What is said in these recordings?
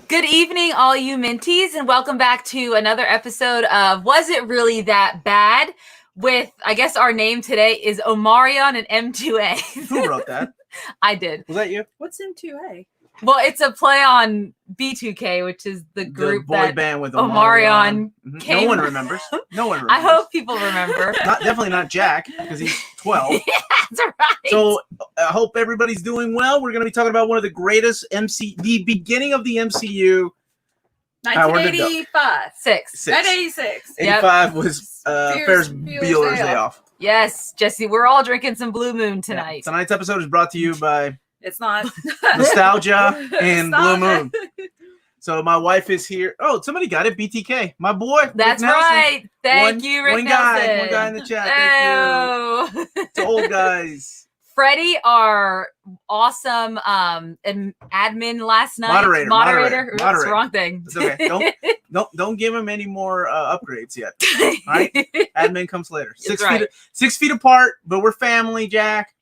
Good evening, all you Minties, and welcome back to another episode of Was It Really That Bad? With, I guess our name today is Omarion and M2A. Who wrote that? I did. Was that you? What's M2A? Well, it's a play on B2K, which is the group boy that band with Omarion came. No one remembers. No one remembers. I hope people remember. Definitely not Jack, because he's 12. Yeah, that's right. So I hope everybody's doing well. We're going to be talking about one of the greatest the beginning of the MCU. 1985. Six. 1986. 85 was Ferris Bueller's Day Off. Yes, Jesse, we're all drinking some Blue Moon tonight. Yeah. Tonight's episode is brought to you by It's not. Nostalgia and Blue Nostalgia. Moon. So my wife is here. Oh, somebody got it. BTK. My boy. That's Rick Nelson. Right. Thank you, Rick Nelson. One guy in the chat. Thank you. It's old guys. Freddie, our awesome admin last night. Moderator. That's the wrong thing. It's okay. Don't give him any more upgrades yet. All right. Admin comes later. 6 feet apart, but we're family, Jack.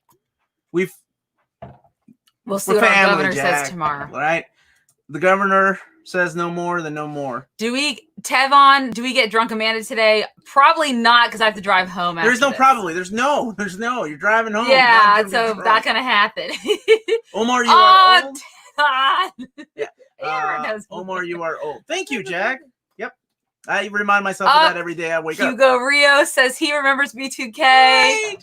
We'll see we're what family, our governor Jack. says tomorrow. All right. The governor says no more than no more. Do we get drunk Amanda today? Probably not, because I have to drive home. There's no this. probably. There's no. You're driving home. Yeah, so not gonna happen. Omar, you are old. Todd. Yeah. Omar, you are old. Thank you, Jack. Yep. I remind myself of that every day I wake up. Hugo Rio says he remembers B2K. Right.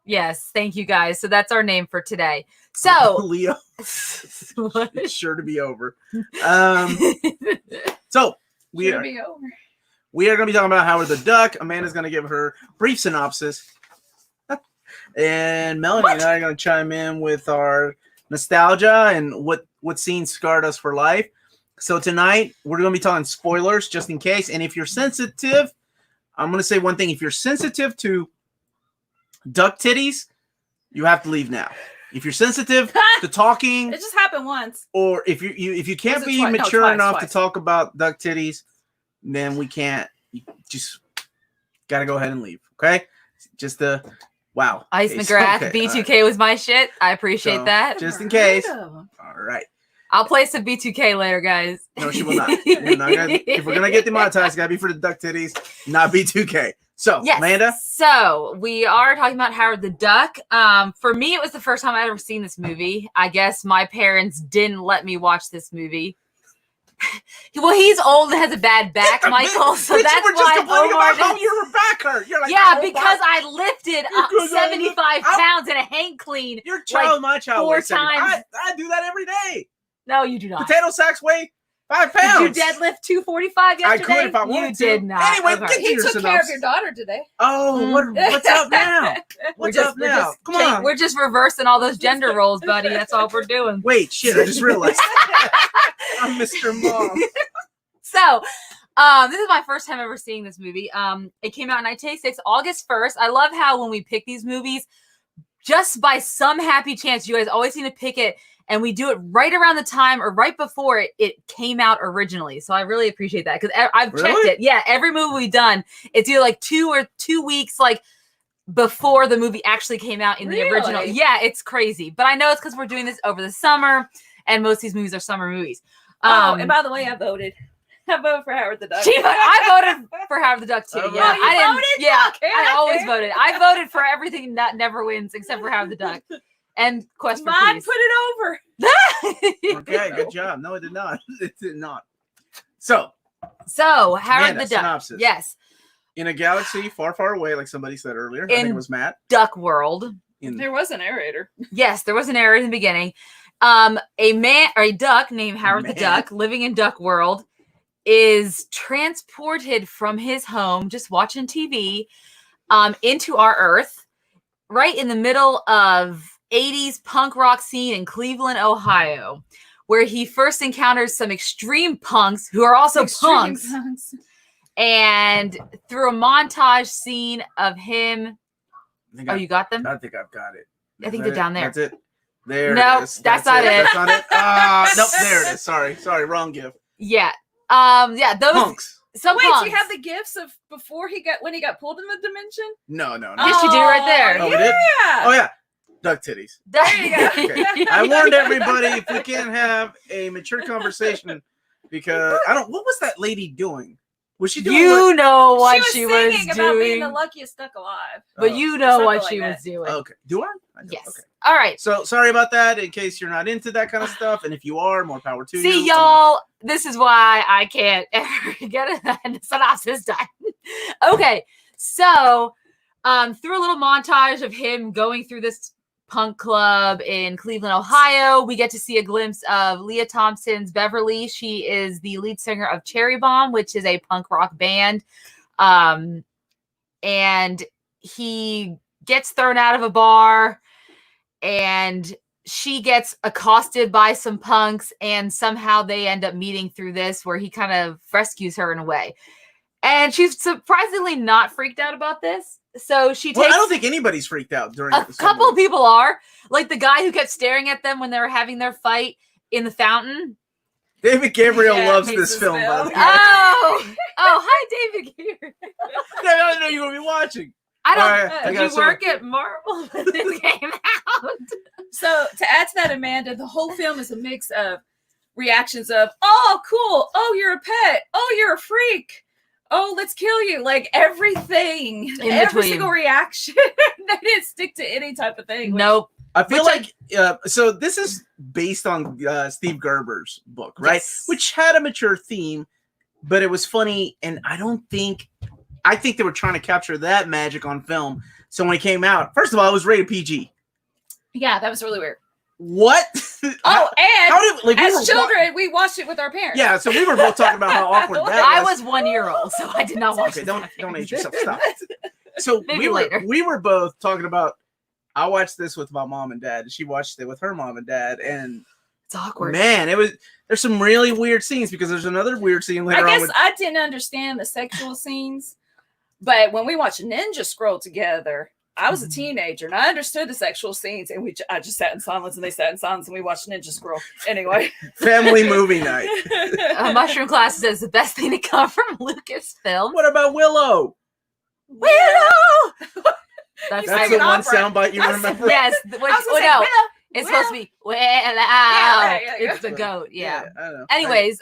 Yes, thank you guys. So that's our name for today. So Leo. what? It's sure to be over. So we are going to be talking about Howard the Duck. Amanda's going to give her brief synopsis. And Melanie and I are going to chime in with our nostalgia and what scenes scarred us for life. So tonight, we're going to be talking spoilers just in case. And if you're sensitive, I'm going to say one thing. If you're sensitive to duck titties, you have to leave now. If you're sensitive to talking, It just happened once. or if you can't be twice? mature No, enough twice. to talk about duck titties, then we can't. You just got to go ahead and leave. Okay? Just wow. Ice Okay, McGrath, okay, B2K was my shit. I appreciate So, that. Just in case. Random. All right. I'll play some B2K later, guys. No, she will not. If we're gonna get demonetized, it's gotta be for the duck titties, not B2K. So, Yes. Amanda. So we are talking about Howard the Duck. For me, it was the first time I'd ever seen this movie. I guess my parents didn't let me watch this movie. Well, he's old and has a bad back, Michael. So Bitch, that's you were just why complaining Omar about how didn't. your back hurt. You're like, Yeah, oh, because my- I lifted Because I 75 lift- pounds in a hang clean. Your child, my child, 4 weighs 70. times. I do that every day. No, you do not. Potato sacks weigh 5 pounds. Did you deadlift 245 yesterday? I could if I wanted to. You did not. Anyway, Okay. get He your took care of synopsis. your daughter today. Oh, what's up now? What's up now? Come on. We're just reversing all those gender roles, buddy. That's all we're doing. Wait, shit, I just realized. I'm Mr. Mom. So, this is my first time ever seeing this movie. It came out in 1986, August 1st. I love how when we pick these movies, just by some happy chance, you guys always seem to pick it, and we do it right around the time or right before it came out originally. So I really appreciate that because I've checked Really? it. Yeah, every movie we've done, it's either like 2 weeks like before the movie actually came out in the original. Really? Yeah, it's crazy. But I know it's because we're doing this over the summer, and most of these movies are summer movies. And by the way, I voted. I voted for Howard the Duck. I voted for Howard the Duck too. Oh, Yeah, really? I didn't. voted? Yeah, Okay, I always okay. voted. I voted for everything that never wins except for Howard the Duck and Quest for Mine Peace. put it over. Okay, good job. No, it did not. It did not. So, So Howard Amanda, the Duck. synopsis. Yes, in a galaxy far, far away, like somebody said earlier, I think In- it was Matt. Duck World. There was a narrator. Yes, there was an error in the beginning. A duck named Howard the Man. Duck, living in Duck World, is transported from his home, just watching TV, into our Earth, right in the middle of 80s punk rock scene in Cleveland, Ohio, where he first encounters some extreme punks who are also punks. And through a montage scene of him, you got them? I think I've got it. I think Is they're that down it? there. That's it. There Nope, it is. that's not it. That's not it. Nope, there it is. Sorry, wrong gift. Yeah. Yeah, those Punks. some Wait, punks. do you have the gifts of before when he got pulled in the dimension? No. Yes, you do right there. Oh, we yeah. did? Oh yeah, duck titties. There you go. Okay. I warned everybody if we can't have a mature conversation because I don't. What was that lady doing? Was she doing? You know what she was singing about being the doing. luckiest duck alive. But you know what something she like was doing. Okay. Do I? Do. Yes. Okay. All right. So sorry about that. In case you're not into that kind of stuff, and if you are, more power to you. See, y'all, this is why I can't ever get a synopsis done. Okay, so through a little montage of him going through this punk club in Cleveland, Ohio, we get to see a glimpse of Leah Thompson's Beverly. She is the lead singer of Cherry Bomb, which is a punk rock band. And he gets thrown out of a bar, and she gets accosted by some punks, and somehow they end up meeting through this, where he kind of rescues her in a way. And she's surprisingly not freaked out about this. So she takes. Well, I don't think anybody's freaked out during a couple people are, like the guy who kept staring at them when they were having their fight in the fountain. David Gabriel loves this film, by the way. Oh, hi, David Gabriel. I didn't know you were going to be watching. I don't. Right, I Did got you work at Marvel when this came out? So to add to that, Amanda, the whole film is a mix of reactions of, oh, cool. Oh, you're a pet. Oh, you're a freak. Oh, let's kill you. Like everything, every single reaction. They didn't stick to any type of thing. Nope. I feel like, so this is based on Steve Gerber's book, right? Yes. Which had a mature theme, but it was funny. And I think they were trying to capture that magic on film. So when it came out, first of all, it was rated PG. Yeah, that was really weird. What? Oh, and how did, like, as children, we watched it with our parents. Yeah, so we were both talking about how awkward that I was. was 1 year old, so I did not watch Okay, it. don't age yourself. Stop. So Maybe later. we were both talking about. I watched this with my mom and dad. She watched it with her mom and dad, and It's awkward. man, there's some really weird scenes because there's another weird scene later on. I guess I didn't understand the sexual scenes, but when we watched Ninja Scroll together, I was a teenager and I understood the sexual scenes, and I just sat in silence and they sat in silence and we watched Ninja Scroll. Anyway, Family movie night. Mushroom Class says the best thing to come from Lucasfilm. What about Willow? Willow. That's the one soundbite you remember. Yes. No. It's supposed to be Willow. Yeah. It's the goat. Yeah. I don't know. Anyways,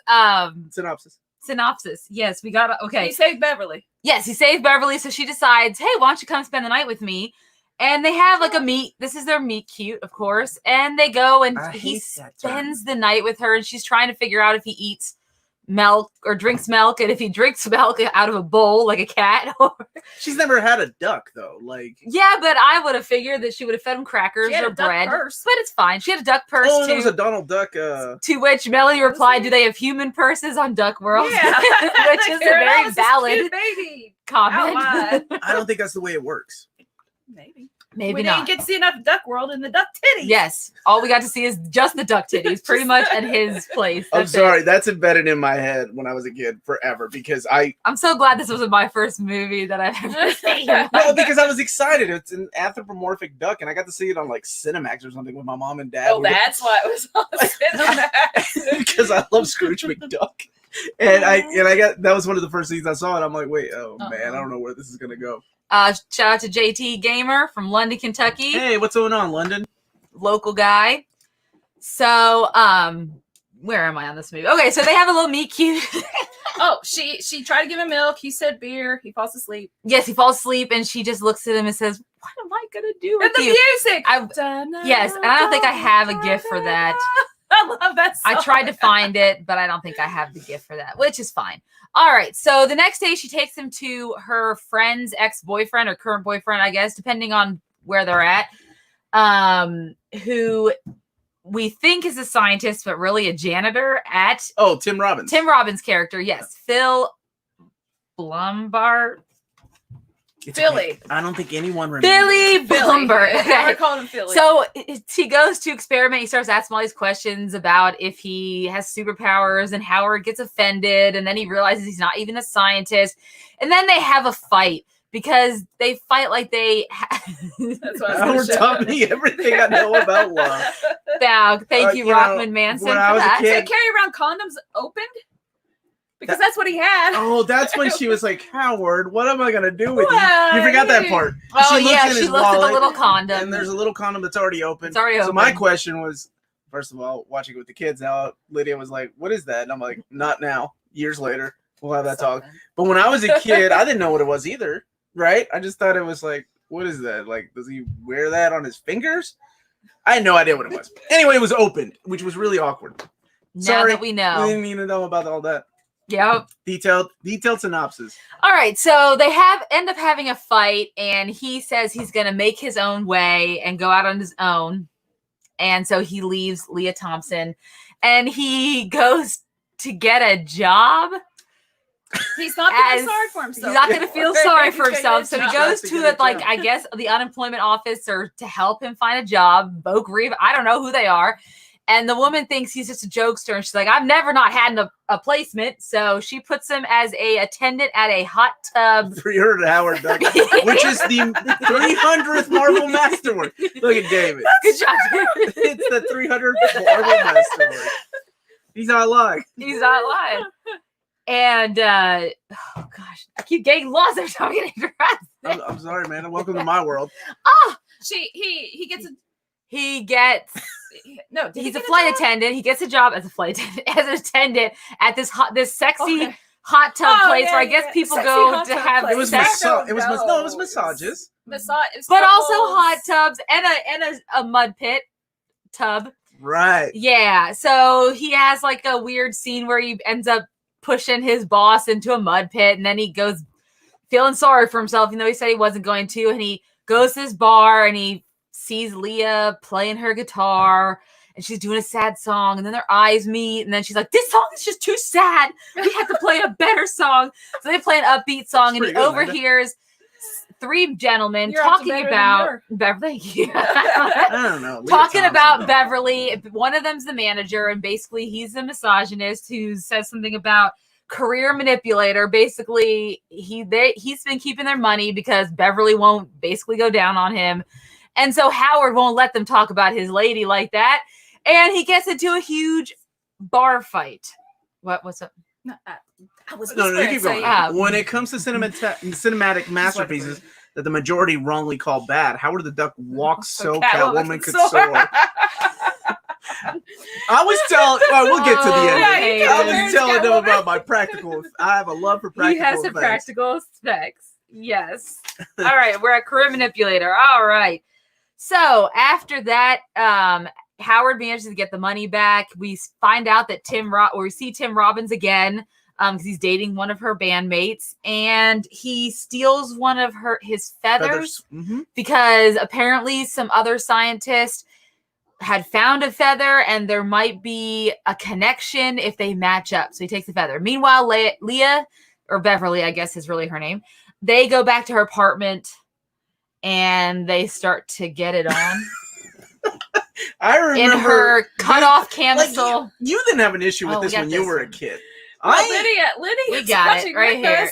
synopsis. Yes, we got okay. He saved Beverly. Yes, he saved Beverly, so she decides, hey, why don't you come spend the night with me? And they have like a meet. This is their meet cute, of course. And they go and he spends the night with her, and she's trying to figure out if he eats milk or drinks milk, and if he drinks milk out of a bowl like a cat. She's never had a duck though. Like, yeah, but I would have figured that she would have fed him crackers or bread. Purse. But it's fine. She had a duck purse too. There was a Donald Duck. To which Melanie replied, "Do they have human purses on Duck World?" Yeah. Which is a very valid baby comment. I don't think that's the way it works. Maybe we not. didn't get to see enough Duck World in the duck titties. Yes, all we got to see is just the duck titties, pretty much at his place. I'm sorry, that's embedded in my head when I was a kid forever because I'm so glad this wasn't my first movie that I've ever seen. No, because I was excited. It's an anthropomorphic duck, and I got to see it on like Cinemax or something with my mom and dad. Oh, that's why it was on Cinemax. Because I love Scrooge McDuck, and I got that was one of the first things I saw, and I'm like, wait, man, I don't know where this is gonna go. Shout out to JT Gamer from London, Kentucky. Hey, what's going on, London? Local guy. So, where am I on this movie? Okay, so they have a little meet cute. Oh, she tried to give him milk. He said beer. He falls asleep. Yes, he falls asleep, and she just looks at him and says, "What am I gonna do with and the you?" music. Yes, and I don't think I have a gift for that. I love that song. I tried to find it, but I don't think I have the gift for that, which is fine. All right. So the next day she takes him to her friend's ex-boyfriend or current boyfriend, I guess, depending on where they're at, who we think is a scientist, but really a janitor at... Oh, Tim Robbins. Tim Robbins' character, yes. Phil Blumbar. Philly. Okay. I don't think anyone remembers. Billy Blumber. I called him Philly. So he goes to experiment. He starts asking all these questions about if he has superpowers, and Howard gets offended. And then he realizes he's not even a scientist. And then they have a fight because they fight like they... That's what Howard taught me everything I know about love. Now, thank you, Rockman Manson, for that. Did they carry around condoms opened? Because that's what he had. Oh, that's when she was like, Howard, what am I going to do with you? Well, You forgot that part. Oh, she she looks at the little condom. And there's a little condom that's already open. It's already So open. my question was, if first of all, watching it with the kids now, Lydia was like, "What is that?" And I'm like, "Not now. Years later, we'll have that talk." But when I was a kid, I didn't know what it was either. Right? I just thought it was like, "What is that? Like, does he wear that on his fingers?" I had no idea what it was. Anyway, it was opened, which was really awkward. Now that we know. We didn't need to know about all that. Yep. Detailed synopsis. All right, so they end up having a fight, and he says he's going to make his own way and go out on his own. And so he leaves Leah Thompson, and he goes to get a job. He's not feeling sorry for himself. He's not going to feel sorry for himself. So he goes to it, like, job. I guess, the unemployment office or to help him find a job. Bo Grieve, I don't know who they are. And the woman thinks he's just a jokester. And she's like, I've never not had a placement. So she puts him as a attendant at a hot tub. 300 Howard Duck, which is the 300th Marvel Masterwork. Look at David. Good job. It's the 300th Marvel Masterwork. He's not lying. He's not lying. And, oh gosh, I keep getting lost every time I get interrupted. I'm sorry, man. Welcome to my world. Oh, he gets he's a flight attendant. He gets a job as a flight attendant, as an attendant at this sexy hot tub place where I guess people Sexy go hot to tub have place. It was sex. it was massages. But also hot tubs and a mud pit tub. Right. Yeah. So he has like a weird scene where he ends up pushing his boss into a mud pit, and then he goes feeling sorry for himself, even though he said he wasn't going to. And he goes to this bar and he sees Leah playing her guitar, and she's doing a sad song, and then their eyes meet, and then she's like, "This song is just too sad. We have to play a better song." So they play an upbeat song, and he overhears three gentlemen talking about Beverly. I don't know. Talking about Beverly. One of them's the manager, and basically he's a misogynist who says something about career manipulator. Basically, he's been keeping their money because Beverly won't basically go down on him. And so Howard won't let them talk about his lady like that. And he gets into a huge bar fight. What's up? No, keep going. When it comes to cinematic masterpieces that the majority wrongly call bad, Howard the Duck walks so Catwoman could soar. I was telling, we'll get to the end. Yeah, I was telling them about my practical. I have a love for practical effects. He has some practical effects. Yes. All right, we're at career manipulator. All right. So after that, Howard manages to get the money back. We find out that we see Tim Robbins again because he's dating one of her bandmates, and he steals one of his feathers. Mm-hmm. Because apparently some other scientist had found a feather, and there might be a connection if they match up. So he takes the feather. Meanwhile, Leah, or Beverly, I guess is really her name, they go back to her apartment and they start to get it on. I remember in her cut off camisole. Like, you didn't have an issue with this when you were a kid. Lydia, we got it right here.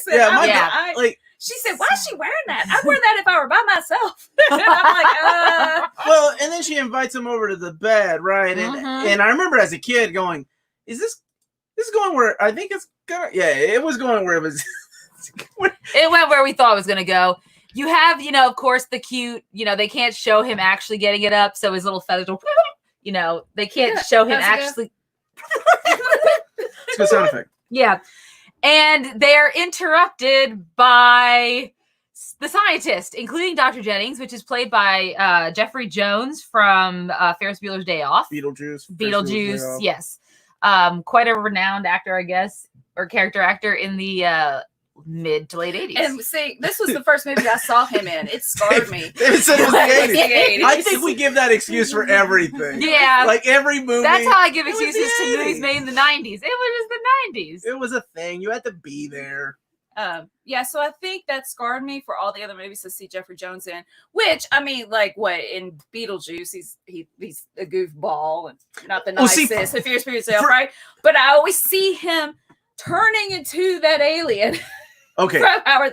She said, "Why is she wearing that? I'd wear that if I were by myself." And I'm like, Well, and then she invites him over to the bed, right? And I remember as a kid going, "Is this going where I think it's going?" Yeah, it was going where it was. It went where we thought it was going to go. You have, of course, the cute, they can't show him actually getting it up. So his little feathers will, they can't show him actually. It's a good sound effect. Yeah. And they're interrupted by the scientist, including Dr. Jennings, which is played by Jeffrey Jones from Ferris Bueller's Day Off. Beetlejuice, yes. Quite a renowned actor, I guess, or character actor in the mid to late 80s. And see, this was the first movie I saw him in. It scarred me. David said it was the 80s. I think we give that excuse for everything. Yeah. Like every movie. That's how I give excuses to movies made in the 90s. It was just the 90s. It was a thing. You had to be there. So I think that scarred me for all the other movies to see Jeffrey Jones in. Which, I mean, like what in Beetlejuice, he's a goofball and not the nicest. If you're yourself, right? But I always see him turning into that alien. Okay.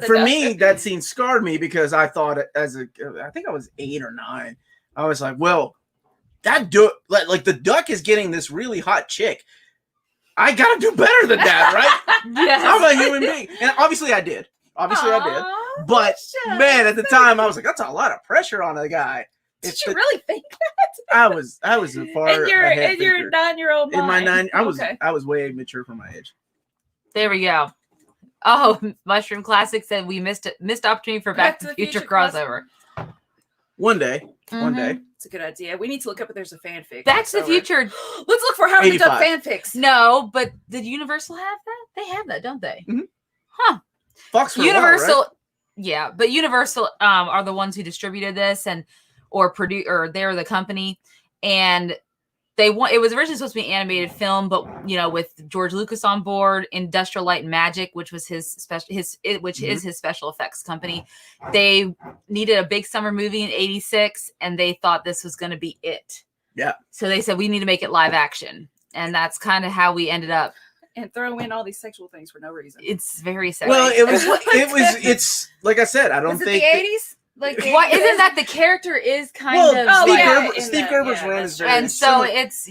For me, that scene scarred me because I thought I think I was 8 or 9. I was like, well, that like the duck is getting this really hot chick. I gotta do better than that, right? Yes. I'm a human being. And obviously I did. I did. But man, at the time I was like, that's a lot of pressure on a guy. Did you really think I was a far in your ahead in your thinker. 9-year-old mind? In my 9, Okay. I was way mature for my age. There we go. Oh, Mushroom Classic said we missed opportunity for Back to the Future crossover. One day. It's a good idea. We need to look up if there's a fanfic. Back to the Future. Let's look for Howard the Duck 85. fanfics. No, but did Universal have that? They have that, don't they? Mhm. Huh. Fox for Universal. a while, right? Yeah, but Universal are the ones who distributed this or they're the company, and it was originally supposed to be an animated film, but with George Lucas on board, Industrial Light and Magic, which was his is his special effects company, they needed a big summer movie in '86, and they thought this was going to be it. Yeah. So they said we need to make it live action, and that's kind of how we ended up. And throw in all these sexual things for no reason. It's very sexual. Well, it's like I said, I don't Was it think the 80s. Like, why isn't that the character is kind of Steve Gerber's run is very and so similar. it's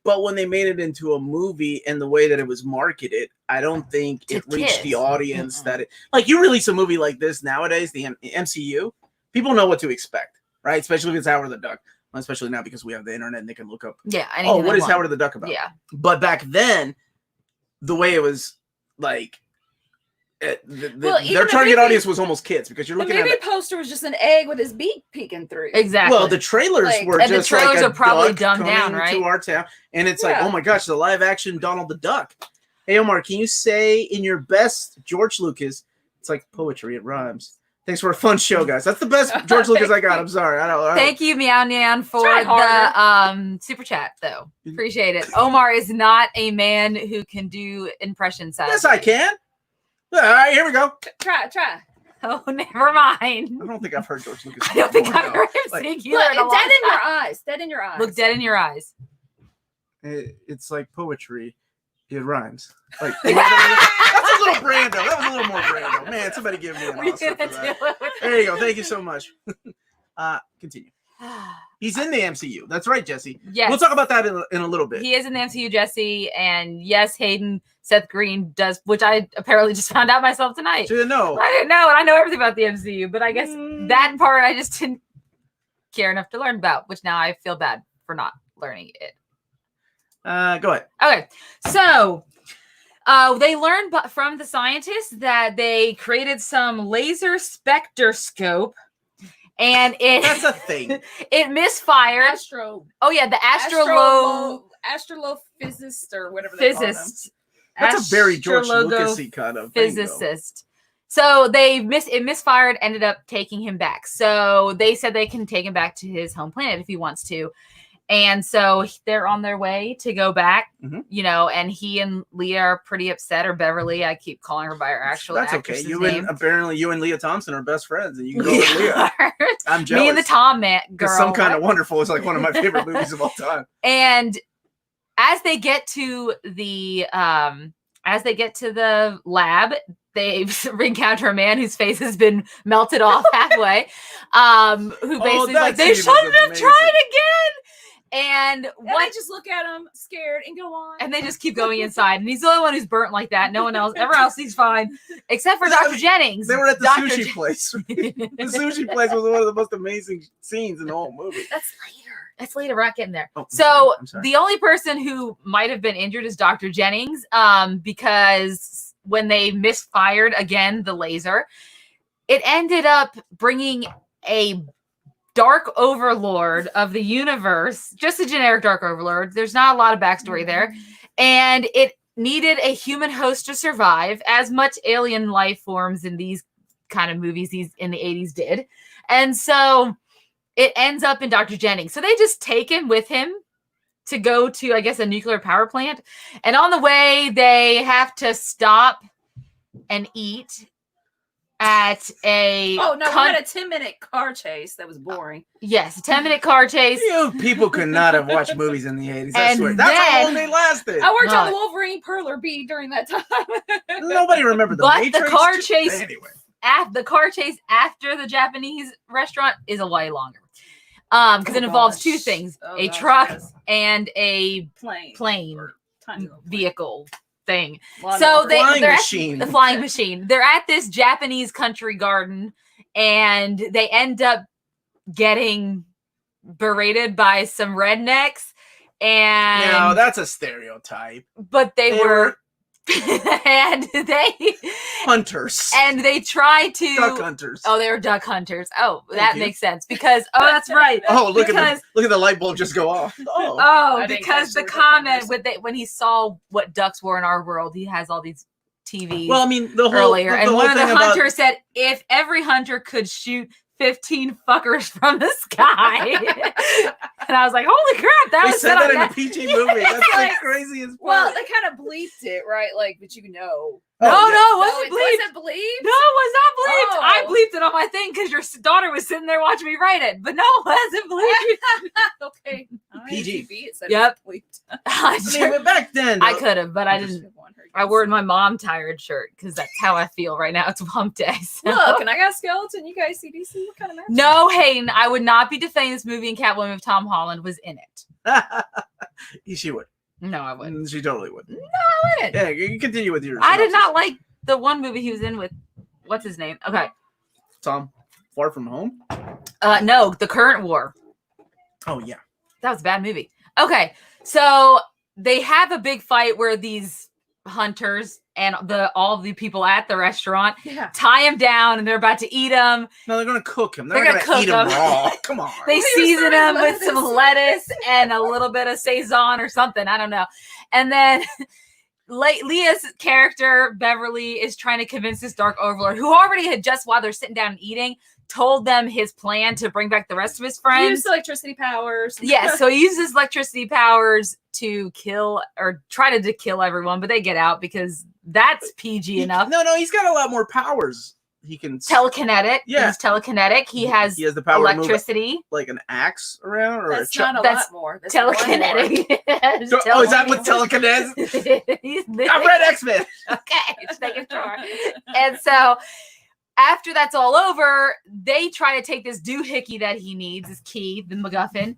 But when they made it into a movie and the way that it was marketed, I don't think it reached the audience that it like you release a movie like this nowadays, the MCU, people know what to expect, right? Especially if it's Howard the Duck. Especially now because we have the internet and they can look up. Yeah. What is Howard the Duck about? Yeah. But back then, the way it was like. Their target audience was almost kids because you're looking at the movie poster was just an egg with his beak peeking through. Exactly. Well, the trailers were and just the trailers like are probably dumbed down, right? To our town, and it's like, oh my gosh, the live action Donald the Duck. Hey Omar, can you say in your best George Lucas? It's like poetry; it rhymes. Thanks for a fun show, guys. That's the best George Lucas I got. I'm sorry. I don't. Thank you, Meow Nyan, for the super chat, though. Appreciate it. Omar is not a man who can do impressions. Yes, I can. All right, here we go. Try. Oh, never mind. I don't think I've heard George Lucas. I don't think I've heard him sing either. Dead in your eyes. Dead in your eyes. Look dead in your eyes. It's like poetry. It rhymes. Like that's a little Brando. That was a little more Brando. Man, somebody give me an Oscar for that. There you go. Thank you so much. Continue. He's in the MCU. That's right, Jesse. Yes. We'll talk about that in a little bit. He is in the MCU, Jesse, and yes, Hayden Seth Green does, which I apparently just found out myself tonight. You didn't know. I didn't know, and I know everything about the MCU, but I guess that part I just didn't care enough to learn about, which now I feel bad for not learning it. Go ahead. Okay, so they learned from the scientists that they created some laser spectroscope, and that's a thing. It misfired. Oh yeah, the astrophysicist or whatever they call them. That's a very George Lucas-y kind of physicist. So it misfired, ended up taking him back. So they said they can take him back to his home planet if he wants to. And so they're on their way to go back, and he and Leah are pretty upset, or Beverly. I keep calling her by her actual actress's name. Apparently you and Leah Thompson are best friends, and you can go with Leah. I'm jealous. Me and the Tom girl. Some Kind of Wonderful is like one of my favorite movies of all time. And as they get to the lab, they encounter a man whose face has been melted off halfway. Who basically like, they shouldn't have tried again. And they just look at him scared and go on. And they just keep going inside. And he's the only one who's burnt like that. No one else. Everyone else he's fine. Except for Dr. Jennings. They were at the sushi place. The sushi place was one of the most amazing scenes in the whole movie. That's later. We're not getting there. So the only person who might have been injured is Dr. Jennings. Because when they misfired again, the laser, it ended up bringing a dark overlord of the universe, just a generic dark overlord. There's not a lot of backstory there. And it needed a human host to survive, as much alien life forms in these kind of movies in the 80s did. And so it ends up in Dr. Jennings. So they just take him with him to go to, I guess, a nuclear power plant. And on the way, they have to stop and eat at a... we had a 10-minute car chase that was boring. Yes, a 10-minute car chase. You people could not have watched movies in the 80s. I swear. That's how long they lasted. I worked on the Wolverine Perler Bee during that time. Nobody remembered the Matrix. But the car chase... Anyway. The car chase after the Japanese restaurant is a way longer. Because it involves two things. A truck and a plane vehicle thing. So they're at the flying machine. They're at this Japanese country garden, and they end up getting berated by some rednecks, and No, that's a stereotype. but they were and they hunters. and they tried to Duck hunters. Oh, they were duck hunters. Oh, Thank that you. makes sense because that's right. Oh, look because, at the light bulb just go off. Oh, I didn't because catch the they were duck comment hunters. when he saw what ducks were in our world, he has all these TVs well, I mean, the whole earlier, the and whole one of the thing about- hunters said, "If every hunter could shoot 15 fuckers from the sky," and I was like, "Holy crap!" That They was said said that on in a that. PG movie. That's like like- crazy as fuck. Well, they kind of bleeped it, right? Like, but you know. No, Oh, yeah. it wasn't bleeped. Was it bleeped? No, it was not bleeped. Oh. I bleeped it on my thing because your daughter was sitting there watching me write it. But no, it wasn't bleeped. Okay. PG. It said Yep. it was bleeped. I, I mean, but back then, I could have, but I just- didn't. I wore my mom tired shirt because that's how I feel right now. It's hump day. So. Look, and I got a skeleton. You guys CDC. What kind of match? No, Hayden, I would not be defending this movie in Catwoman if Tom Holland was in it. she would. No, I wouldn't. She totally would. No, I wouldn't. Yeah, you continue with your. I did synopsis. not like the one movie he was in with, what's his name? Okay. Tom, Far From Home. No, The Current War. Oh yeah. That was a bad movie. Okay, so they have a big fight where these hunters and all of the people at the restaurant Yeah. tie him down and they're about to eat him. No, they're gonna cook him. They're They're gonna gonna eat him cook him. raw. Come on. They Why are you season serving him with some lettuce? lettuce and a little bit of Saison or something. I don't know. And then Leah's character, Beverly, is trying to convince this Dark Overlord, who already had just, while they're sitting down and eating, told them his plan to bring back the rest of his friends. Use electricity powers. Yeah, so he uses electricity powers to kill or try to kill everyone, but they get out because that's PG enough. No, he's got a lot more powers. He can Telekinetic. Yeah. He's telekinetic. He has the power to move electricity. like an axe around or That's a chuck. not a That's lot more. That's one more. Telekinetic. Oh, is that what telekinesis? I read X-Men. Okay, just making sure. And so after that's all over, they try to take this doohickey that he needs, his key, the MacGuffin.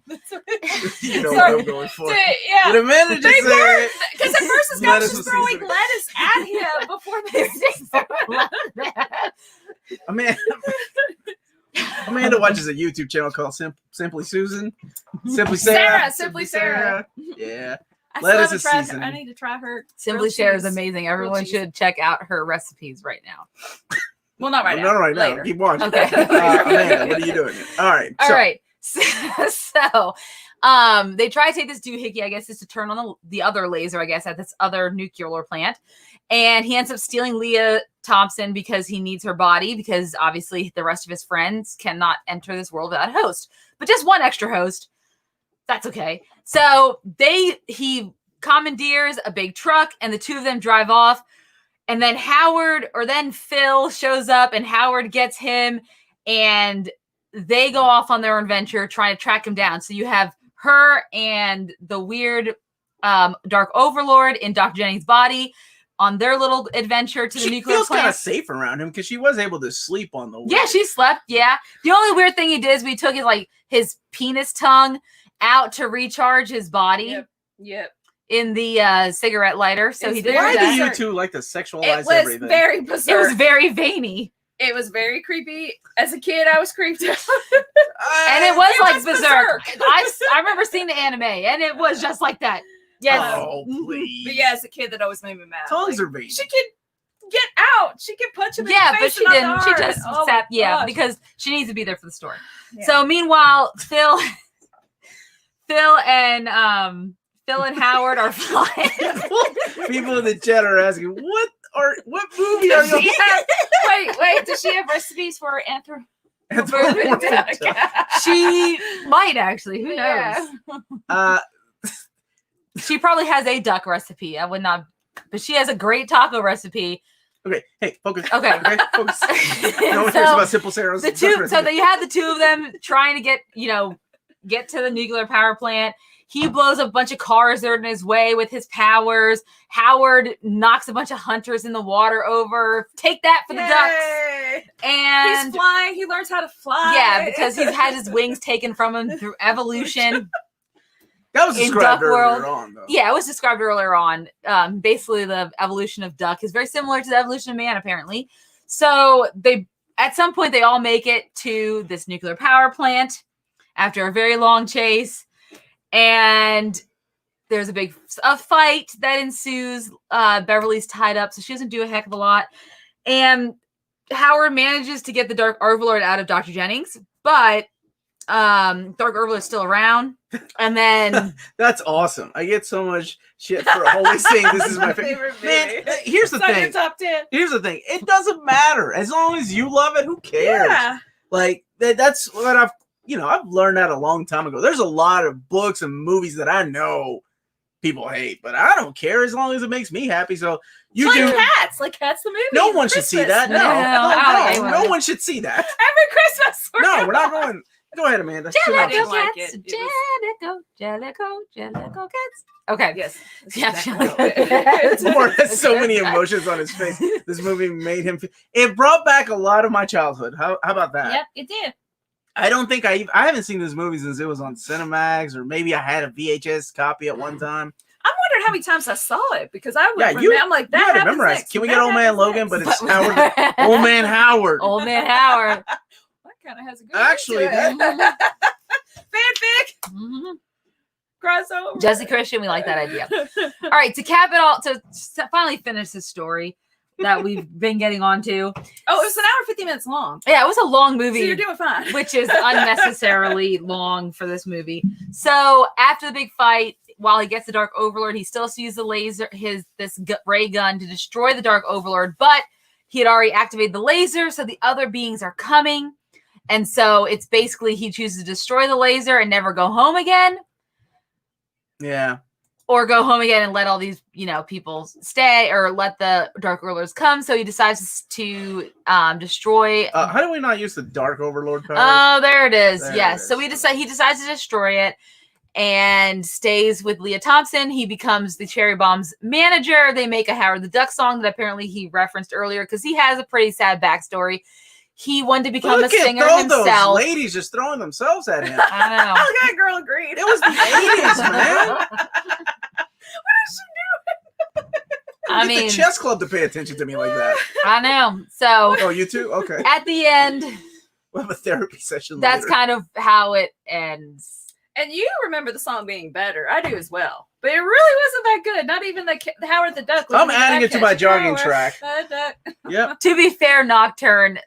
You know Sorry. what I'm going for. Yeah. In a minute, just say it. Because at first this guy was Lettuce just with throwing seasoning. lettuce at him before they Amanda watches a YouTube channel called Simply Susan. Simply Sarah. Simply Sarah. Yeah. I Lettuce still is haven't tried her. seasoning. I need to try her. Simply grilled Share is cheese. amazing. Everyone cheese. should check out her recipes right now. Well, not right now. Not right now. Later. Keep watching. Okay. Amanda, what are you doing? All right. All so, right. So, they try to take this doohickey, I guess, is to turn on the other laser, I guess, at this other nuclear plant. And he ends up stealing Leah Thompson because he needs her body, because obviously the rest of his friends cannot enter this world without a host. But just one extra host. That's okay. So he commandeers a big truck and the two of them drive off. And then Phil shows up and Howard gets him and they go off on their adventure trying to track him down. So you have her and the weird Dark Overlord in Dr. Jennings' body on their little adventure to the she nuclear feels kind plant. of safe around him because she was able to sleep on the way. Yeah, she slept. Yeah. The only weird thing he did is we took his penis tongue out to recharge his body Yep. in the cigarette lighter. So It's he did Why very that. do you bizarre. two like to It sexualize was everything? very It bizarre. was very veiny. It was very creepy. As a kid, I was creeped out. And it was It like was berserk. berserk. I remember seeing the anime and it was just like that. Yes. Oh, please. But yeah, as a kid, that always made me mad. Tongues Like, are veiny. she could get out. She could punch him in Yeah, the but face. she and didn't. not She hard. just Oh sat. my Yeah, gosh. because she needs to be there for the story. Yeah. So meanwhile, Phil and Howard are flying. People in the chat are asking, what movie are you? Wait. Does she have recipes for Anthropomorphic. She might actually. Who knows? Yeah. She probably has a duck recipe. I would not, but she has a great taco recipe. Okay, hey, focus. Okay. Focus. No one cares So, about Simple Sarah's. So they had the two of them trying to get to the nuclear power plant. He blows up a bunch of cars that are in his way with his powers. Howard knocks a bunch of hunters in the water over. Take that for the ducks. Yay. And He's flying. He learns how to fly. yeah, because he's had his wings taken from him through evolution. that was in described Duck World. earlier on, though. Yeah, it was described earlier on. Basically, the evolution of duck is very similar to the evolution of man, apparently. So at some point, they all make it to this nuclear power plant. after a very long chase. And there's a fight that ensues. Beverly's tied up, so she doesn't do a heck of a lot. And Howard manages to get the Dark Overlord out of Dr. Jennings, but Dark Overlord is still around. And then that's awesome. I get so much shit for always saying this is my favorite. Man, here's the thing. Top 10. Here's the thing. It doesn't matter as long as you love it. Who cares? Yeah. Like that's what I've learned that a long time ago. There's a lot of books and movies that I know people hate, but I don't care as long as it makes me happy. So you do. Like Cats the movie. No one should see that. No one should see that. Every Christmas. No, we're not going. Go ahead, Amanda. Jellicoe like cats. it. Jellicoe cats. Okay. Yes. Yeah. Omar has so many emotions on his face. This movie made him. It brought back a lot of my childhood. How about that? Yep, it did. I don't think I haven't seen this movie since it was on Cinemax, or maybe I had a VHS copy at one time. I'm wondering how many times I saw it because I would I'm like, that you happens memorize. next. Can we That get Old Man happens Logan? next. But it's Howard. Old Man Howard. Old Man Howard. That kind of has a good Actually, ring to it. Fanfic. Mhm. Crossover. Jesse Christian, we like that idea. All right, to cap it all, to finally finish this story that we've been getting onto. Oh, it was an hour and 50 minutes long. Yeah, it was a long So movie. you're doing fine. Which is unnecessarily long for this movie. So after the big fight, while he gets the Dark Overlord, he still sees the laser, ray gun to destroy the Dark Overlord, but he had already activated the laser, so the other beings are coming. And so it's basically he chooses to destroy the laser and never go home again. Yeah. Or go home again and let all these, people stay, or let the Dark Overlords come. So he decides to destroy. How do we not use the Dark Overlord power? Oh, there it is. There Yes. it is. So he decides to destroy it and stays with Leah Thompson. He becomes the Cherry Bomb's manager. They make a Howard the Duck song that apparently he referenced earlier because he has a pretty sad backstory. He wanted to become a singer himself. Those ladies just throwing themselves at him. I know. Oh, that girl agreed. It was the 80s, man. What is she doing? I Get mean, the chess club to pay attention to me like that. I know. So Oh, you too? Okay. at the end, We'll have a therapy session that's later. kind of how it ends. And you remember the song being better. I do as well. But it really wasn't that good. Not even the Howard the Duck. I'm adding it to my jogging track. Duck. Yep. To be fair, Nocturne,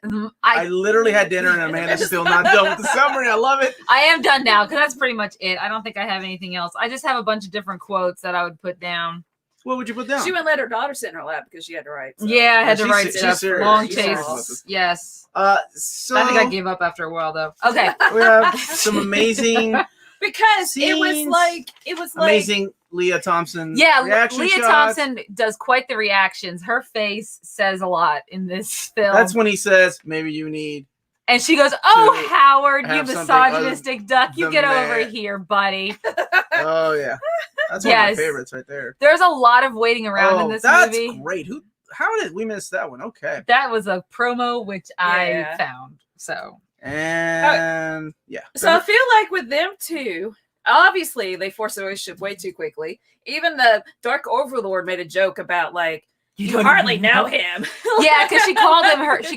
I literally had dinner and Amanda's still not done with the summary. I love it. I am done now because that's pretty much it. I don't think I have anything else. I just have a bunch of different quotes that I would put down. What would you put down? She wouldn't let her daughter sit in her lap because she had to write. So. Yeah, I had to she's- write she's stuff. serious. Long She's chase. serious. Yes. So I think I gave up after a while though. Okay. we have some amazing Because it was Scenes. like amazing Leah Thompson. Yeah, reaction Leah shots. Thompson does quite the reactions. Her face says a lot in this film. That's when he says, "Maybe you need." And she goes, "Oh, to Howard, you have something misogynistic duck. You than get over that." here, buddy." Oh yeah, that's one of Yes. my favorites right there. There's a lot of waiting around in Oh, this that's movie. great. How did we miss that one? Okay, That was a promo which I Yeah. found. So and yeah. So I feel like with them two, obviously they forced the relationship way too quickly. Even the Dark Overlord made a joke about like you don't hardly even know him. Yeah, because she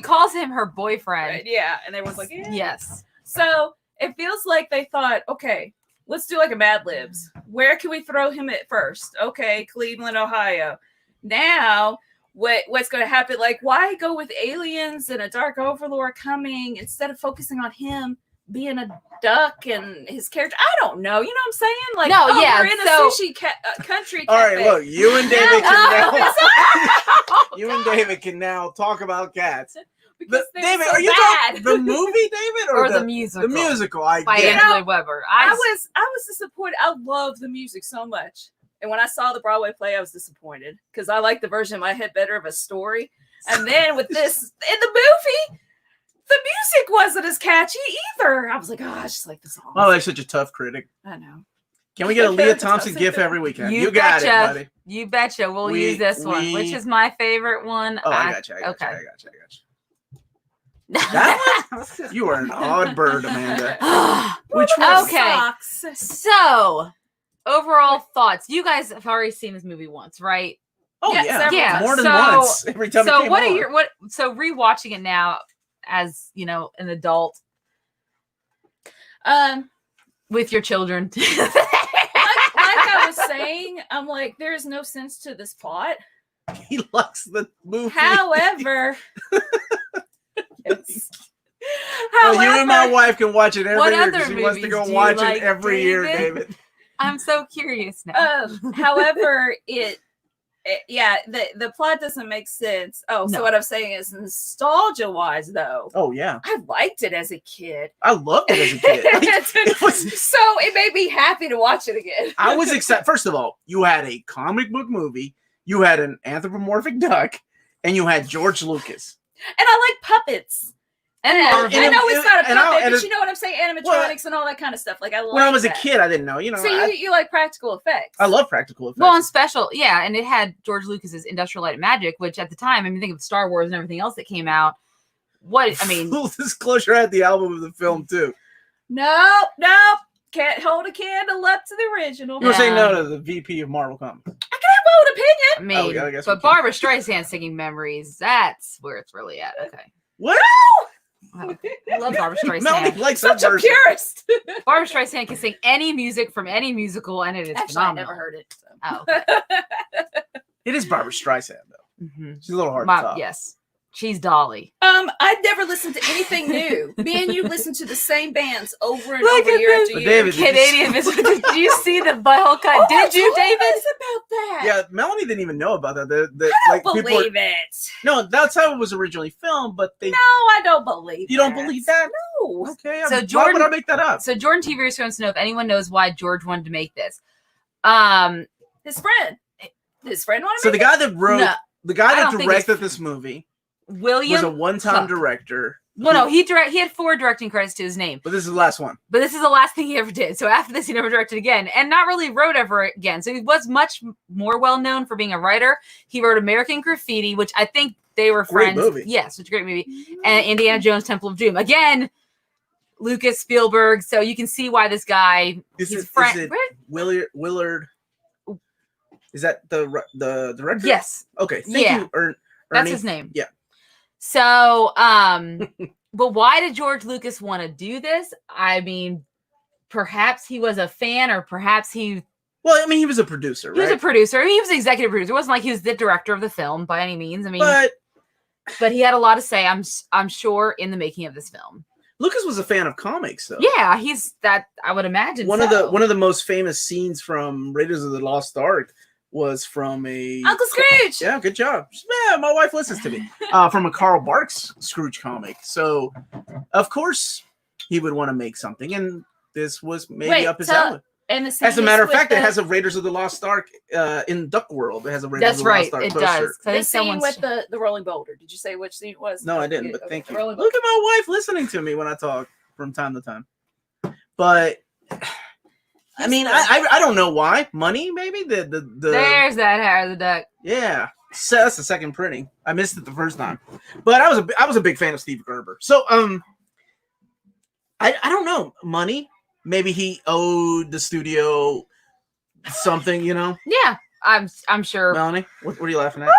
calls him her boyfriend. Right, yeah, and everyone's like, yeah. Yes. So it feels like they thought, okay, let's do like a Mad Libs. Where can we throw him at first? Okay, Cleveland, Ohio. Now, what's going to happen? Like, why go with aliens and a Dark Overlord coming instead of focusing on him being a duck and his character? I don't know. You know what I'm saying? Like, No, yeah, we're in so- a sushi country All right, cafe. look, you and David Oh, can now. You and David can now talk about cats. because they're David, so are you bad. talking the movie, David, Or the the musical. The musical. I By get. Angela Weber. I was disappointed. I love the music so much. And when I saw the Broadway play, I was disappointed because I like the version in my head better of a story. And then with this in the movie, the music wasn't as catchy either. I was like, oh, I just like the song. My wife's such a tough critic. I know. Can we get a Leah Thompson gif every weekend? You You got betcha. it, buddy. You betcha. We'll We- use this one, which we- is my favorite one. Oh, I got you. I got okay. you. I got you. I got you. That You are an odd bird, Amanda. Which one? Okay. Socks. So, overall thoughts. You guys have already seen this movie once, right? Oh Yeah, yeah, several times. more than So- once. Every time. it So came what are on. your so rewatching it now as, an adult? with your children. Like I was saying, I'm like, there's no sense to this plot. He likes the movie. However, yes. Well, you and my wife can watch it every What year other because she wants to movies go do you watch like, it every year, David? David. I'm so curious now. However, the plot doesn't make sense. Oh, so No. what I'm saying is nostalgia wise, though. Oh yeah, I liked it as a kid. I loved it as a kid. It was- So it made me happy to watch it again. I was excited. First of all, you had a comic book movie, you had an anthropomorphic duck, and you had George Lucas. And I like puppets. And I Marvel. know it's not a and puppet, and but you know what I'm saying? Animatronics and all that kind of stuff. Like I like when I was that. a kid, I didn't know. You know, So you like practical effects. I love practical effects. Well, and special, yeah, and it had George Lucas's Industrial Light and Magic, which at the time, I mean, think of Star Wars and everything else that came out. What I mean, Full disclosure, I had the album of the film too. Nope. Can't hold a candle up to the original. You were saying Yeah. no to the VP of Marvel Comics. I can have my own opinion. I mean, Oh, yeah, I guess we but can. Barbara Streisand singing "Memories," that's where it's really at. Okay, What? I love Barbara Melanie Streisand. likes Such that a version. purist. Barbara Streisand can sing any music from any musical, and it is Actually, I phenomenal. never heard it. So. Oh, okay. It is Barbara Streisand though. Mhm. She's a little hard to top. Yes, she's Dolly. I'd never listened to anything new. Me and you listen to the same bands over and Look over at year this. after But year. David, Canadian. Did you see the butthole cut? Oh, Did you, I told David? us about that. Yeah, Melanie didn't even know about that. The I like don't people believe it. No, that's how it was originally filmed, but they No, I don't believe. You don't believe that? No. Okay, So why Jordan- would I make that up? So Jordan T. Reese wants to know if anyone knows why George wanted to make this. His friend wanted So me. the guy that wrote No, the guy I that don't think it's- directed this movie was a William. one-time Huck. director. Well, no, he had 4 directing credits to his name, But this is the last one. but this is the last thing he ever did. So after this, he never directed again, and not really wrote ever again. So he was much more well known for being a writer. He wrote American Graffiti, which I think they were Great friends. movie. Yes, it's a great movie. And Indiana Jones Temple of Doom. Again, Lucas, Spielberg. So you can see why this guy. Is he's it- friend. is it- Willard. Is that the director? Yes, Okay. Thank Yeah. you, Ernie. that's his name. Yeah. So, but why did George Lucas want to do this? I mean, perhaps he was a fan, or perhaps he Well, I mean, he was a producer, was a right? producer. He was an executive producer. It wasn't like he was the director of the film by any means. I mean, But but he had a lot to say, I'm sure, in the making of this film. Lucas was a fan of comics, though. Yeah, he's that. I would imagine One so. of the most famous scenes from Raiders of the Lost Ark was from a Uncle Scrooge. Yeah, good job. Yeah, my wife listens to me. From a Carl Barks Scrooge comic. So, of course, he would want to make something, and this was maybe Wait, up his so- alley. And the As a matter of fact, it the, has a Raiders of the Lost Ark in Duck World. It has a Raiders That's of the right. Lost Ark It poster. does. 'Cause I the think scene someone's- with the rolling boulder. Did you say which scene it was? No, I didn't, but Okay, thank the you. rolling Look boulder. at my wife listening to me when I talk from time to time. But I mean, I don't know why. Money, maybe the There's that hair of the duck. yeah. So that's the second printing. I missed it the first time, but I was a big fan of Steve Gerber. So I don't know. Money. Maybe he owed the studio something. You know, Yeah, I'm sure. Melanie. What are you laughing at?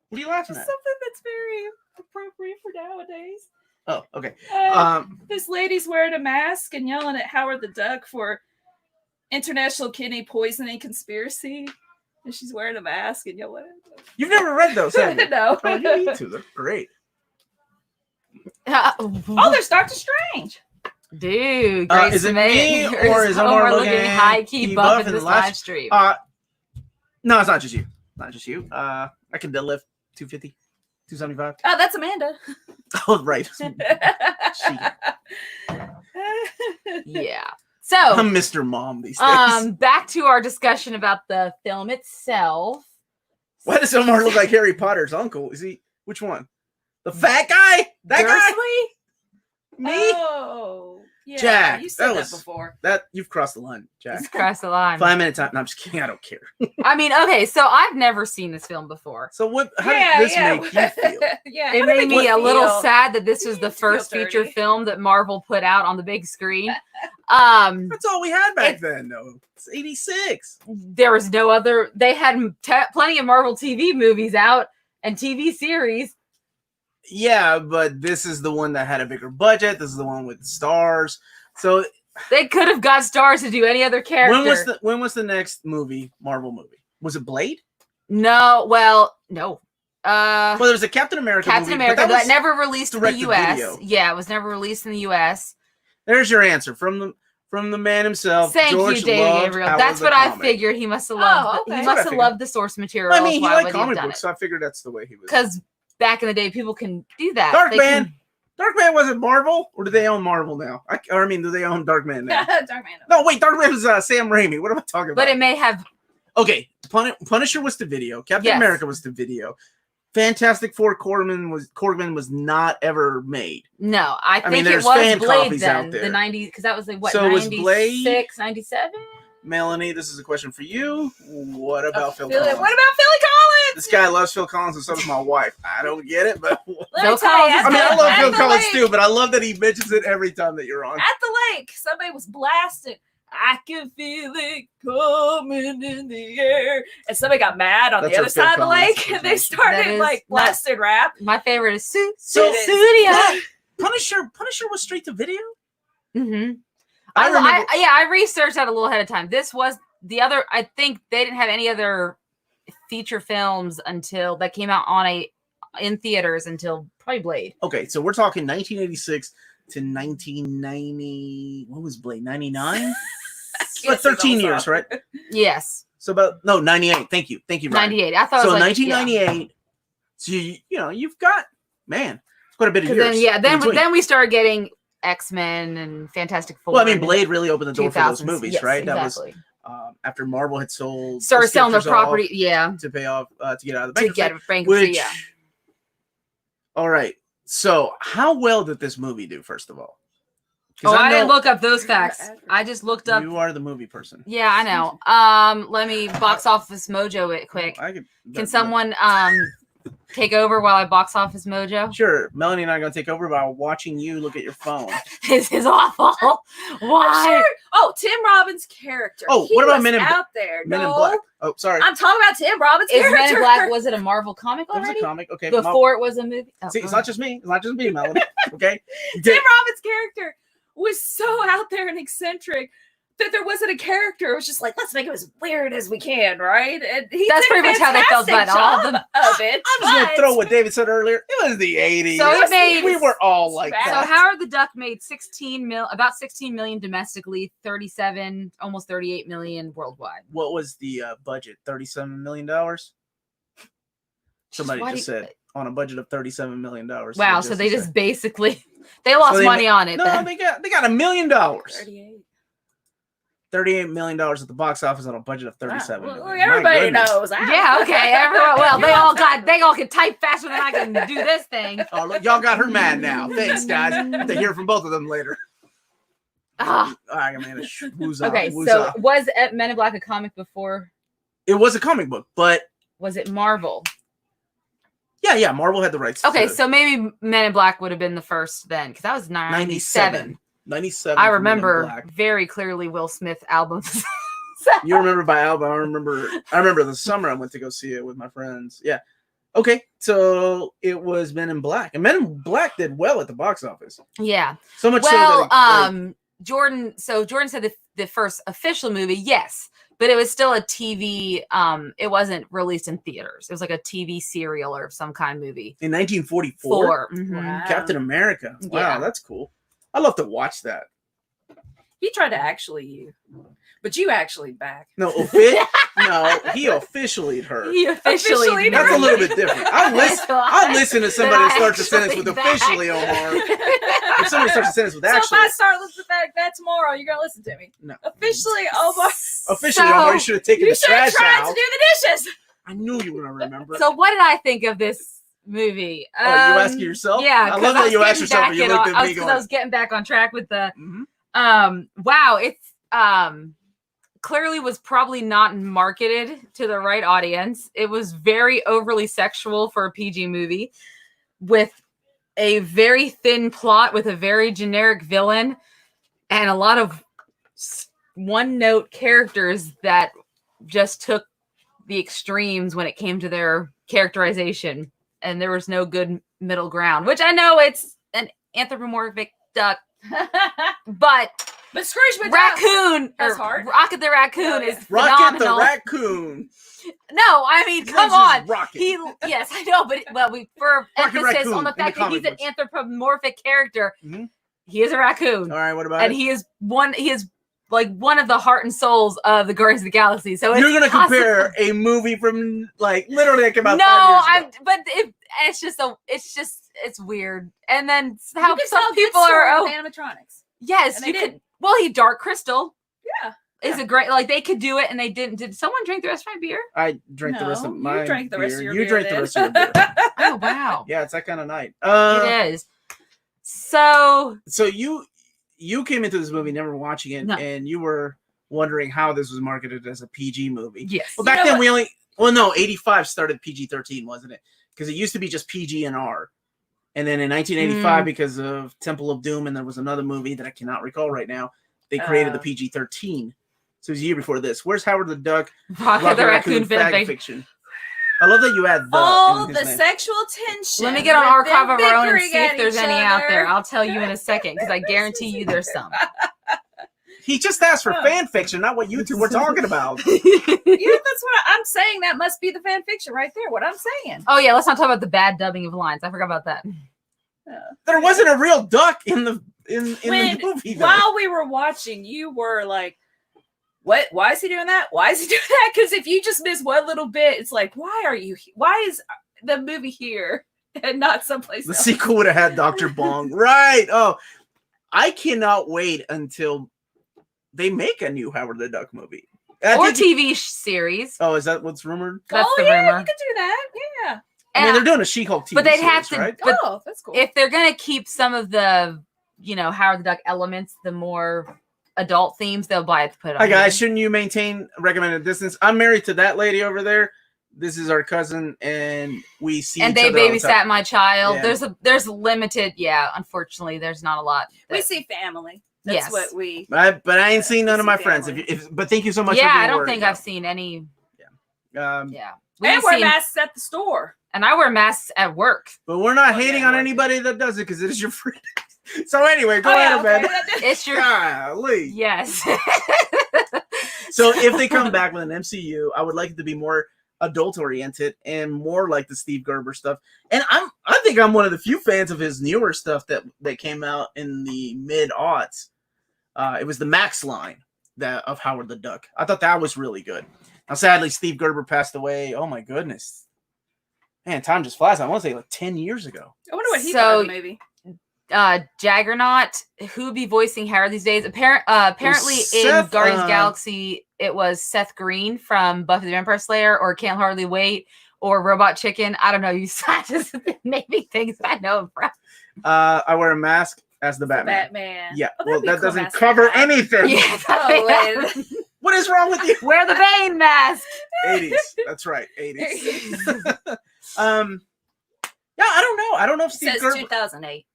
What are you laughing Just at? something that's very appropriate for nowadays. Oh, okay. Uh, this lady's wearing a mask and yelling at Howard the Duck for international kidney poisoning conspiracy. And she's wearing a mask and yelling at You've never read those, have you? No. Oh, you need to. They're great. Oh, there's Doctor Strange. Dude, Grace is it May- me, or is Omar looking high key buff in the this last- live stream? No, it's not just you. Not just you. I can deadlift 250, 275. Oh, that's Amanda. Oh, right. Yeah. So, I'm Mr. Mom these days. back to our discussion about the film itself. Why does Omar look like Harry Potter's uncle? Is he which one? The fat guy? That guy? Me? Oh, yeah. Jack, You said that that, was- before. That you've crossed the line, Jack. Let's cross the line. 5 minutes time. No, I'm just kidding. I don't care. I mean, okay, so I've never seen this film before. So what? How did this make you feel? Yeah, It how did made me you a little feel? sad that this was It the makes you feel first feature dirty. film that Marvel put out on the big screen. That's all we had back It- then, though. It's 86. There was no other. They had plenty of Marvel TV movies out and TV series. Yeah, but this is the one that had a bigger budget. This is the one with stars. So They could have got stars to do any other character. When was the next Marvel movie? Was it Blade? No, well, no. Well, there was a Captain America Captain movie, America but that never released in the US. video. Yeah, it was never released in the US. There's your answer from the man himself. Thank George you, David Gabriel. That's what I figured. He must have loved. okay. He must have loved the source material. I mean, he liked comic books, so I figured that's the way he was. Because back in the day, people can do that. Darkman wasn't Marvel, or do they own Marvel now? Do they own Darkman now? Darkman. No, wait, Darkman was Sam Raimi. What am I talking about? But it may have. Okay, Punisher was to video. Captain America was to video. Fantastic Four Corman was not ever made. No, I think it was Blade then. The 90s, because that was like what? So 96, was Blade 97? Melanie, this is a question for you. What about Phil What Collins? about Philly Collins? This guy loves Phil Collins, and so does my wife. I don't get it, but Let me tell you, I love Phil Collins too, but I love that he mentions it every time that you're on. At the lake, somebody was blasting. I can feel it coming in the air. And somebody got mad on the other side of the lake, and they started blasting rap. My favorite is Studio. Punisher was straight to video? Mm-hmm. I researched that a little ahead of time. This was the other. I think they didn't have any other feature films until that came out in theaters until probably Blade. Okay, so we're talking 1986 to 1990. What was Blade? 99? But 13 years, right? Yes. So 98. Thank you, Ryan. 98. I thought so. It was 1998. Yeah. So you've got quite a bit of years. Then we started getting X-Men and Fantastic Four. Well, I mean, Blade really opened the door for those movies, yes, right? Exactly. That was after Marvel had started selling the property, to pay off to get out of the bankruptcy. Which, all right. So, how well did this movie do? First of all, I didn't look up those facts. I just looked up. You are the movie person. Yeah, I know. Let me box office mojo it quick. Can someone take over while I box office mojo? Sure. Melanie and I are going to take over by watching you look at your phone. This is awful. Why? Sure. Oh, Tim Robbins' character. Oh, what about Men in Black? Oh, sorry. I'm talking about Tim Robbins' character. Men in Black, was it a Marvel comic already? It was a comic, okay. Before it was a movie? Oh, see, it's not just me. It's not just me, Melanie. Okay? Tim Robbins' character was so out there and eccentric that there wasn't a character. It was just like, let's make it as weird as we can, right? And that's pretty much how they felt about all of them. It. I'm just going to throw what David said earlier. It was the 80s. So we were all like that. So Howard the Duck made about 16 million domestically, 37, almost 38 million worldwide. What was the budget? $37 million? Somebody just said on a budget of $37 million. Wow, so they just basically they lost money on it. No, then. they got $1 million. 38 million at the box office on a budget of 37 million. Well, everybody knows. Yeah, okay. Everyone, well, they all can type faster than I can do this thing. Oh, look, y'all got her mad now. Thanks, guys. To hear from both of them later. Okay, so was Men in Black a comic before? It was a comic book, but was it Marvel? Yeah, Marvel had the rights. Okay, so maybe Men in Black would have been the first then, because that was 97. 97. I remember very clearly Will Smith albums. You remember by album? I remember the summer I went to go see it with my friends. Yeah. Okay, so it was Men in Black, and Men in Black did well at the box office. Yeah. So much. Jordan. So Jordan said the first official movie, yes, but it was still a TV. It wasn't released in theaters. It was like a TV serial or some kind of movie in 1944. Mm-hmm. Wow. Captain America. Wow, yeah. That's cool. I love to watch that. He tried to actually but you actually back. No, he officially heard. He officially. That's a little bit different. I'll listen to somebody that starts a sentence with officially, Omar. If somebody starts a sentence with actually. So if I start listening to that tomorrow, you're gonna listen to me. No. Officially, Omar. Officially, Omar, you should have taken the trash out. You should have tried to do the dishes. I knew you were gonna remember. So what did I think of this movie? You asking yourself? Yeah, I love that you asked yourself and you looked at me going. I was getting back on track with the wow, it's clearly was probably not marketed to the right audience. It was very overly sexual for a PG movie with a very thin plot with a very generic villain and a lot of one-note characters that just took the extremes when it came to their characterization, and there was no good middle ground, which I know it's an anthropomorphic duck, but But Scrooge McDuck. Raccoon. That's or hard. Rocket the Raccoon Oh, yeah. is Rocket phenomenal. the Raccoon. No, I mean, His come name's just on. Rocket. Yes, I know, but we for Rocket emphasis Raccoon on the in the fact that he's comic an books. anthropomorphic character. Mhm. He is a raccoon, All right, what about and it? he is like one of the heart and souls of the Guardians of the Galaxy. So You're it's gonna possible. compare a movie from like literally like about No, 5 years ago. but it's weird. And then how You could some tell people good are story with animatronics. yes, and they you did. could. Well, he Dark Crystal Yeah. is a great like they could do it and they didn't. Did someone drink the rest of my beer? I drank the rest of No, my you drank the beer. rest of your You beer. drank the then. rest of your beer. Oh wow, Yeah, it's that kind of night. it is. So So you came into this movie never watching it, No. and you were wondering how this was marketed as a PG movie. yes, Well, back You know then we only 85 started PG-13, wasn't it? Because it used to be just PG and R. And then in 1985, because of Temple of Doom, and there was another movie that I cannot recall right now, they created the PG-13. So it was a year before this. Where's Howard the Duck? Rocket the Raccoon fag fanfic. fiction. I love that you add the All in the his name. sexual tension. Let me get on with archive them of our own and bickering see if at there's each any out there. other. I'll tell you in a second because I guarantee you there's some. He just asked for fan fiction, not what you two were talking about. Yeah, that's what I'm saying. That must be the fan fiction right there. What I'm saying. Oh yeah, let's not talk about the bad dubbing of lines. I forgot about that. There wasn't a real duck in the When- the movie. Though. While we were watching, you were like, "What? Why is he doing that? Why is he doing that?" Because if you just miss one little bit, it's like, why is the movie here and not someplace The else? sequel would have had Dr. Bong. Right. Oh, I cannot wait until they make a new Howard the Duck movie. Or TV series. Oh, is that what's rumored? That's oh the yeah, rumor. you could do that. Yeah. I mean, they're doing a She-Hulk TV but they'd series, have to. right? But Oh, that's cool. if they're gonna keep some of the, Howard the Duck elements, the more adult themes, they'll buy it to put on. Hi guys, shouldn't you maintain recommended distance? I'm married to that lady over there. This is our cousin, and we see. And each they other all the time. babysat my child. Yeah. There's limited. Yeah, unfortunately, there's not a lot. we see family. That's Yes. what we. But I ain't seen none of my see friends. family. But thank you so much. for Yeah, being I don't worried, think though. I've seen any. Yeah, we And just wear seen- masks at the store. and I wear masks at work. But we're not Oh, yeah, hating on work. anybody that does it because it is your friend. So anyway, go Oh, yeah, ahead, okay. man. It's your Golly. yes. So if they come back with an MCU, I would like it to be more adult oriented and more like the Steve Gerber stuff. And I think I'm one of the few fans of his newer stuff that came out in the mid-aughts. It was the Max line of Howard the Duck. I thought that was really good. Now, sadly, Steve Gerber passed away. Oh my goodness. Man, time just flies. I want to say like 10 years ago. I wonder what he So- thought of the movie. Jaggernaut, who would be voicing Howard these days? Apparently in Seth, Guardians of the Galaxy, it was Seth Green from Buffy the Vampire Slayer, or Can't Hardly Wait, or Robot Chicken. I don't know. You just maybe things I know him from. I wear a mask as the Batman. Batman. Yeah, Oh, well, that'd be a that cool doesn't mask to cover have. anything. Yeah, Oh, wait. What is wrong with you? wear the Bane mask. 80s. That's right. 80s. Yeah, I don't know. I don't know if It Steve says Gerber. 2008.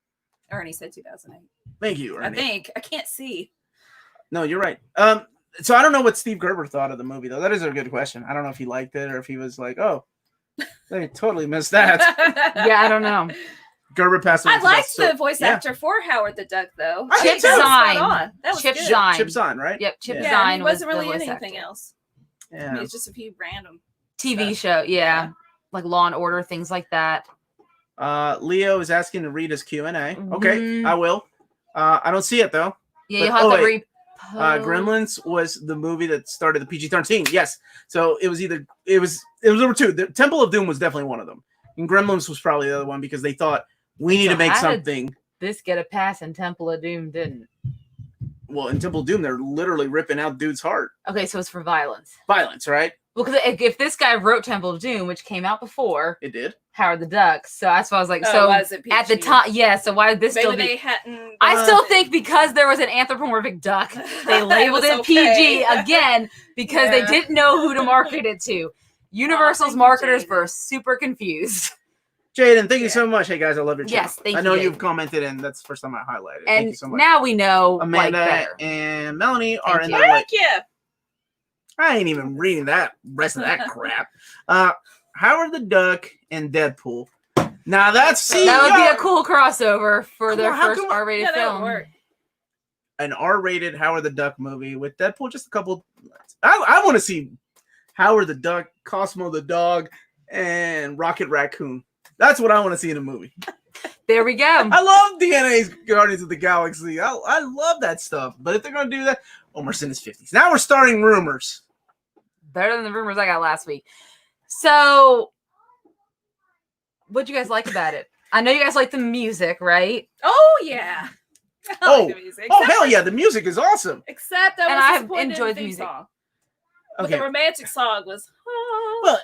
Ernie said 2008. Thank you, I Ernie. think. I can't see. No, you're right. So I don't know what Steve Gerber thought of the movie, though. That is a good question. I don't know if he liked it or if he was like, "Oh, they totally missed that." Yeah, I don't know. Gerber passed away. I liked the voice yeah. actor for Howard the Duck, though. I did think that too. was spot Zine. on. That was Chip good. Zine. Chip Zine, right? Yep, Chip Yeah. Yeah, Zine he was wasn't the really in voice anything actor. else. I mean, Yeah. it's just a few random. TV stuff. show, yeah, like Law and Order, things like that. Leo is asking to read his Q&A. Okay, Mhm. I will. I don't see it though. Yeah, But- you'll have oh, to wait. repost. Gremlins was the movie that started the PG-13. Yes. So it was number two. The Temple of Doom was definitely one of them. And Gremlins was probably the other one because they thought we need So to make how did- something. This get a pass and Temple of Doom didn't. Well, in Temple of Doom, they're literally ripping out dude's heart. Okay, so it's for violence. Violence, right? Well, because if this guy wrote Temple of Doom, which came out before It did. Howard the Duck, so that's why I was like, Oh, so was it at the PG? time, yeah. So why would this Maybe still they be? hadn't. I done still it. think because there was an anthropomorphic duck, they It labeled was it okay. PG again because they Yeah. didn't know who to market it to. Universal's thank you, marketers Jaden. were super confused. Jaden, thank you Yeah. so much. Hey, guys, I love your channel. Yes, thank I you, know Jaden. you've commented, and that's the first time I highlighted. Thank you And so much. now we know Amanda like better. and Melanie are Thank in you. the Heck yeah. I ain't even reading that rest of that crap. Howard the Duck and Deadpool. Now that's see That would be y'all- a cool crossover for Come their on, how first come- R-rated Yeah, that would film. work. an R-rated Howard the Duck movie with Deadpool. Just a couple. I want to see Howard the Duck, Cosmo the dog, and Rocket Raccoon. That's what I want to see in a movie. There we go. I love DNA's Guardians of the Galaxy. I love that stuff. But if they're going to do that, Omar's in his 50s. Now we're starting rumors. Better than the rumors I got last week. So, what'd you guys like about it? I know you guys like the music, right? Oh yeah. I like the music. Hell yeah, the music is awesome. Except I was And I disappointed enjoyed in the the music. song. Okay. But the romantic song was. Well,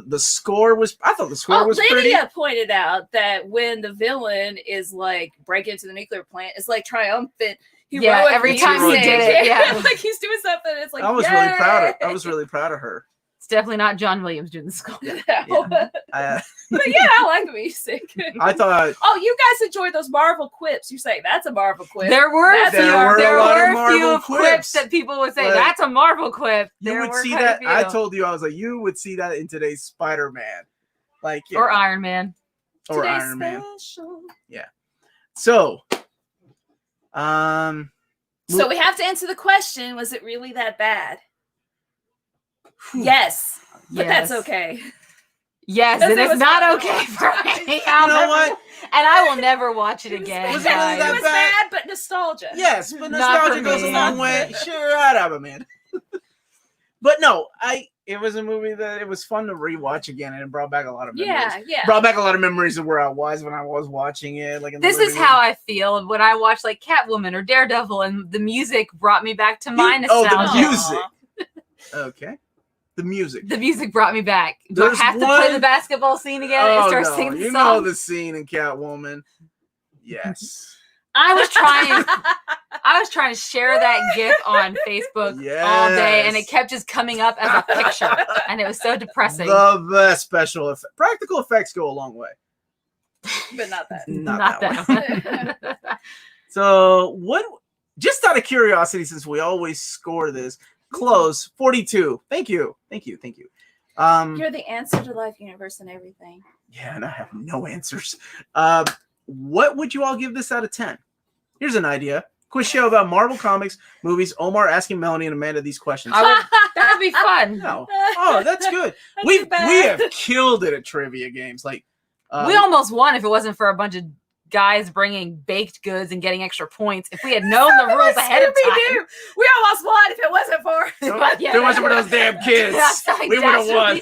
the score was. I thought the score was pretty. Lydia pointed out that when the villain is like breaking into the nuclear plant, it's like triumphant. Yeah, every time he did it, yeah. like he's doing something. It's like I was really proud of. I was really proud of her. It's definitely not John Williams doing the score. No. Yeah. But yeah, I like the music. I thought. Oh, you guys enjoyed those Marvel quips. You're saying that's a Marvel quip. There were That's there a were lot of a few Marvel quips quips that people would say, but that's a Marvel quip. You There would were see quite a that. few. I told you, I was like, you would see that in today's Spider-Man, like Or Iron Man. or Today's Iron Man. special. So, So we have to answer the question: was it really that bad? whew. Yes, but Yes. that's okay. Yes, Because it it is was not Marvel. okay for me. You know what? And I will never watch it again. Was it really It that was bad? bad, but nostalgia. Yes, but Not nostalgia for goes a me. long way. Shut up, man. But no, it was a movie that it was fun to rewatch again, and it brought back a lot of memories. Yeah. Brought back a lot of memories of where I was when I was watching it. Like in the This is living how room. I feel when I watch like Catwoman or Daredevil, and the music brought me back to my nostalgia. the music. Okay, the music. The music brought me back. Do There's I have to play one- the basketball scene again and Oh start no, singing the you song? know the scene in Catwoman. Yes. I was trying to share that GIF on Facebook all day, and it Yes. kept just coming up as a picture, and it was so depressing. The best special effect. Practical effects go a long way. but not that. Not that that way. one. So what? Just out of curiosity, since we always score this, close 42. Thank you. You're the answer to life, universe, and everything. Yeah, and I have no answers. What would you all give this out of 10? Here's an idea. Quiz show about Marvel Comics, movies. Omar asking Melanie and Amanda these questions. That would be fun. No. Oh, that's good. That's we too bad. have killed it at trivia games. Like We almost won if it wasn't for a bunch of guys bringing baked goods and getting extra points. If we had known the rules ahead of time. Scooby-Doo. We almost won if it wasn't for. But yeah, There wasn't for those damn kids. We would have won.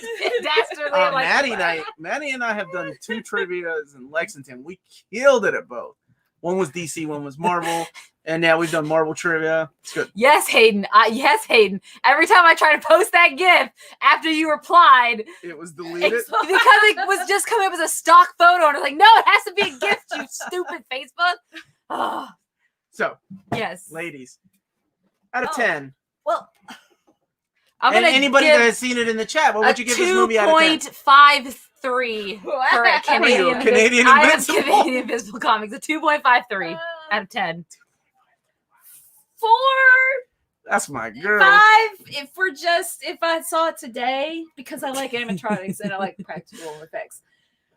Maddie and I have done 2 trivias in Lexington. We killed it at both. One was DC, one was Marvel, and now we've done Marvel trivia. It's good. Yes, Hayden. Yes, Hayden. Every time I try to post that GIF after you replied, It was deleted. because it was just coming up as a stock photo, and I was like, no, it has to be a gift, you stupid Facebook. Oh, So, yes. ladies, out of Oh. 10, Well, I'm and gonna anybody give that has seen it in the chat, what a would you give this movie out of 10? 2.53 for a What are Canadian. you, Canadian I am Invincible? Canadian Invisible Comics. A 2.53 out of 10. 4, That's my girl. 5. If I saw it today, because I like animatronics and I like practical effects.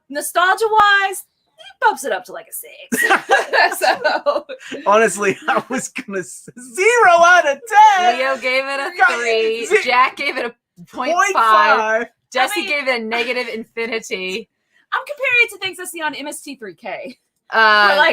Nostalgia wise, it bumps it up to like a 6. So Honestly, I was gonna say 0 out of 10. Leo gave it a God, 3. see- Jack gave it a 0.5. 0.5. Jesse I mean- gave it a negative infinity. I'm comparing it to things I see on MST3K.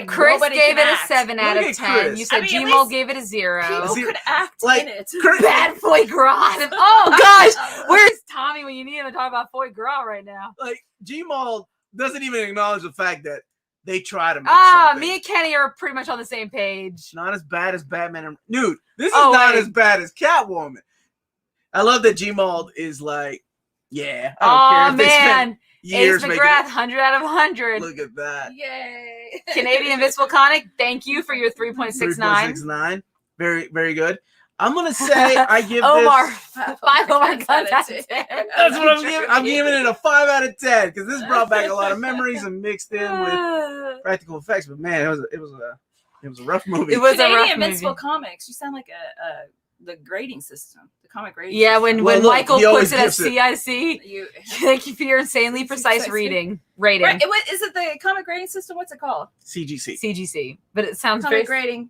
Chris nobody gave can it a act. 7 out Look of at 10. Chris. You said I mean, at Gmo least gave it a 0. People See, could act like, in it. Bad foie gras. Oh gosh, where's Tommy when you need him to talk about foie gras right now? Like Gmal doesn't even acknowledge the fact that they try to make something. Me and Kenny are pretty much on the same page. It's not as bad as Batman. Dude, this is Oh, not wait. as bad as Catwoman. I love that Gmal is like, yeah, I Oh don't care if they spend man, Ace years making McGrath, it. 100 out of 100. Look at that. Yay. Canadian Invisible Comic, thank you for your 3.69. 3.69. Very, very good. I'm gonna say I give Omar, this. 5 Omar guns out of 10. That's what I'm giving. I'm giving it a 5 out of 10 because this brought back a lot of memories and mixed in with practical effects. But man, it was a rough movie. It was a rough Canadian movie. Invincible Comics. You sound like the grading system, the comic grading. Yeah, system. when look, Michael he always puts it at gives it. CIC, You, thank you for your insanely precise Rating. rating. What is it? The comic grading system? What's it called? CGC. CGC, but it sounds Comic very grading.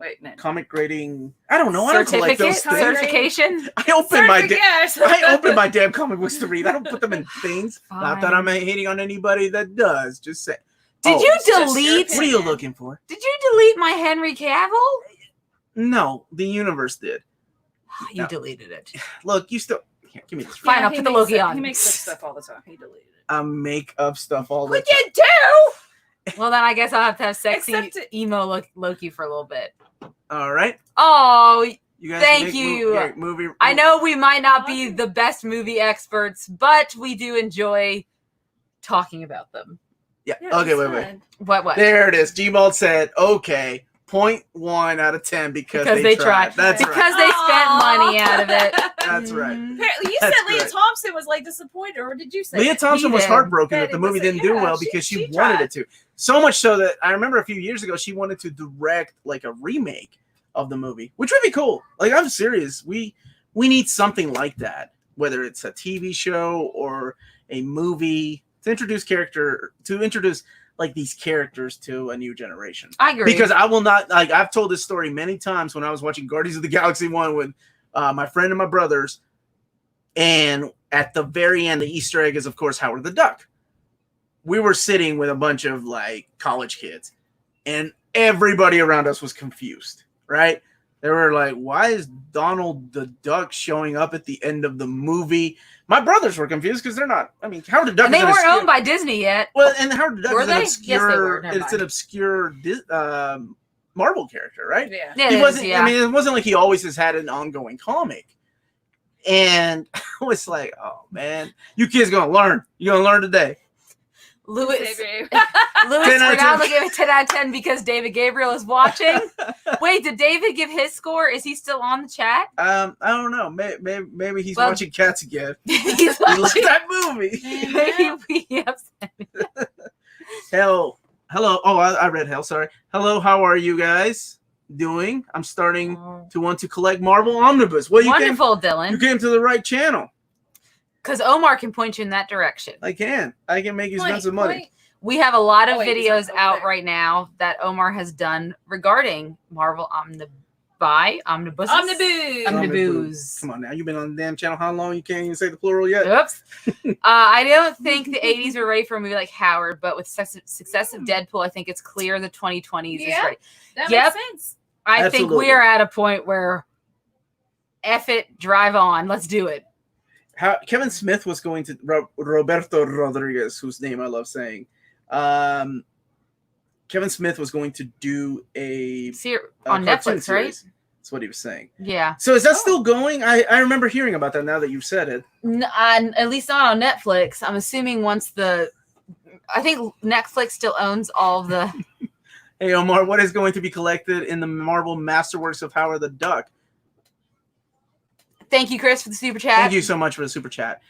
Wait, no. comic grading. I don't know. I don't collect Certificate, those things. certification. I open my Yes. I open my damn comic books to read. I don't put them in things. Not that I'm Fine. hating on anybody that does. Just say. Did Oh, you it's just your delete? What are you opinion. looking for? Did you delete my Henry Cavill? No, the universe did. You No. deleted it. Look, you still. Here, give me this. Fine, I'll he put the makes Loki up- on. He makes up stuff all the time. He deleted it. I make up stuff all the What time. you do? Well, then I guess I'll have to have sexy Except it- emo Loki for a little bit. All right. Oh, You guys Thank make you. Movie. I know we might not be the best movie experts, but we do enjoy talking about them. Yeah. Yeah, Okay. it's Wait. fun. What? There it is. G-Bald said, okay, 0.1 out of 10 because they tried. That's because right. they spent Aw. money out of it. That's right. Mhm. Apparently, you That's said Leah correct. Thompson was like disappointed, or did you say Leah it? Thompson He was did. heartbroken that That the it movie wasn't- didn't do yeah, well she- because she she wanted tried. it to. So much so that I remember a few years ago she wanted to direct like a remake of the movie, which would be cool. Like, I'm serious. We need something like that, whether it's a TV show or a movie to introduce like these characters to a new generation. I agree. Because I will not, like, I've told this story many times when I was watching Guardians of the Galaxy 1 with my friend and my brothers. And at the very end, the Easter egg is, of course, Howard the Duck. We were sitting with a bunch of, like, college kids, and everybody around us was confused, right? They were like, why is Donald the Duck showing up at the end of the movie? My brothers were confused because they're not, I mean, Howard the Duck and is they an weren't obscure- owned by Disney yet. Well, and Howard the Duck Were is an they? obscure, Yes, they were. Never it's mind. an obscure Marvel character, right? Yeah. Yeah, He it is, wasn't. yeah. I mean, it wasn't like he always has had an ongoing comic. And I was like, "Oh man, you kids gonna learn. You're gonna learn today." Louis, Maybe. 10 we're out of now 10. looking at 10 out of 10 because David Gabriel is watching. Wait, did David give his score? Is he still on the chat? I don't know. Maybe he's Well- watching Cats again. He's He liked watching. that movie. Maybe we upset. Hello. Oh, I read hell. Sorry. Hello. How are you guys doing? I'm starting to want to collect Marvel Omnibus. Well, you Wonderful, You Dylan. came to the right channel. Because Omar can point you in that direction. I can make you spend some money. We have a lot of Oh, wait, videos it's over out there. right now that Omar has done regarding Marvel Omnibus. Omnibus. Come on now, you've been on the damn channel how long? You can't even say the plural yet. Oops. I don't think the 80s were ready for a movie like Howard, but with success of Deadpool, I think it's clear the 2020s is Yeah. ready. That Yep. makes sense. I think Absolutely. we're at a point where F it, drive on. Let's do it. Kevin Smith was going to Roberto Rodriguez, whose name I love saying. Kevin Smith was going to do a On cartoon Netflix, right? series. That's what he was saying. Yeah. So is that still going? I remember hearing about that now that you've said it. At least not on Netflix. I'm assuming I think Netflix still owns all of the. Hey Omar, what is going to be collected in the Marvel Masterworks of Howard the Duck? Thank you, Chris, for the super chat. Thank you so much for the super chat.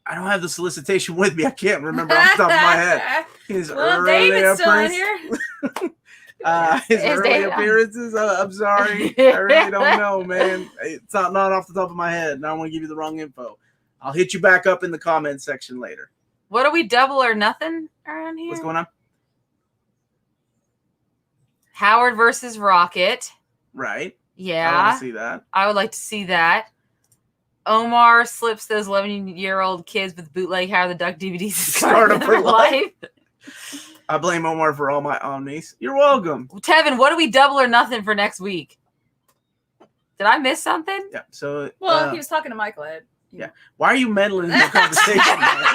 I don't have the solicitation with me. I can't remember off the top of my head. His Well, early David's still in appearance- here. His Is early David on? appearances. I'm sorry. I really don't know, man. It's not off the top of my head. And I don't want to give you the wrong info. I'll hit you back up in the comment section later. What are we, double or nothing around here? What's going on? Howard versus Rocket. Right. I Yeah, want to see that. I would like to see that. Omar slips those 11-year-old kids with bootleg Howard the Duck DVDs to Start 'em their for life. life. I blame Omar for all my omnis. You're welcome. Tevin, what do we double or nothing for next week? Did I miss something? Yeah. So, Well, he was talking to Michael. Yeah. Why are you meddling in the conversation, man?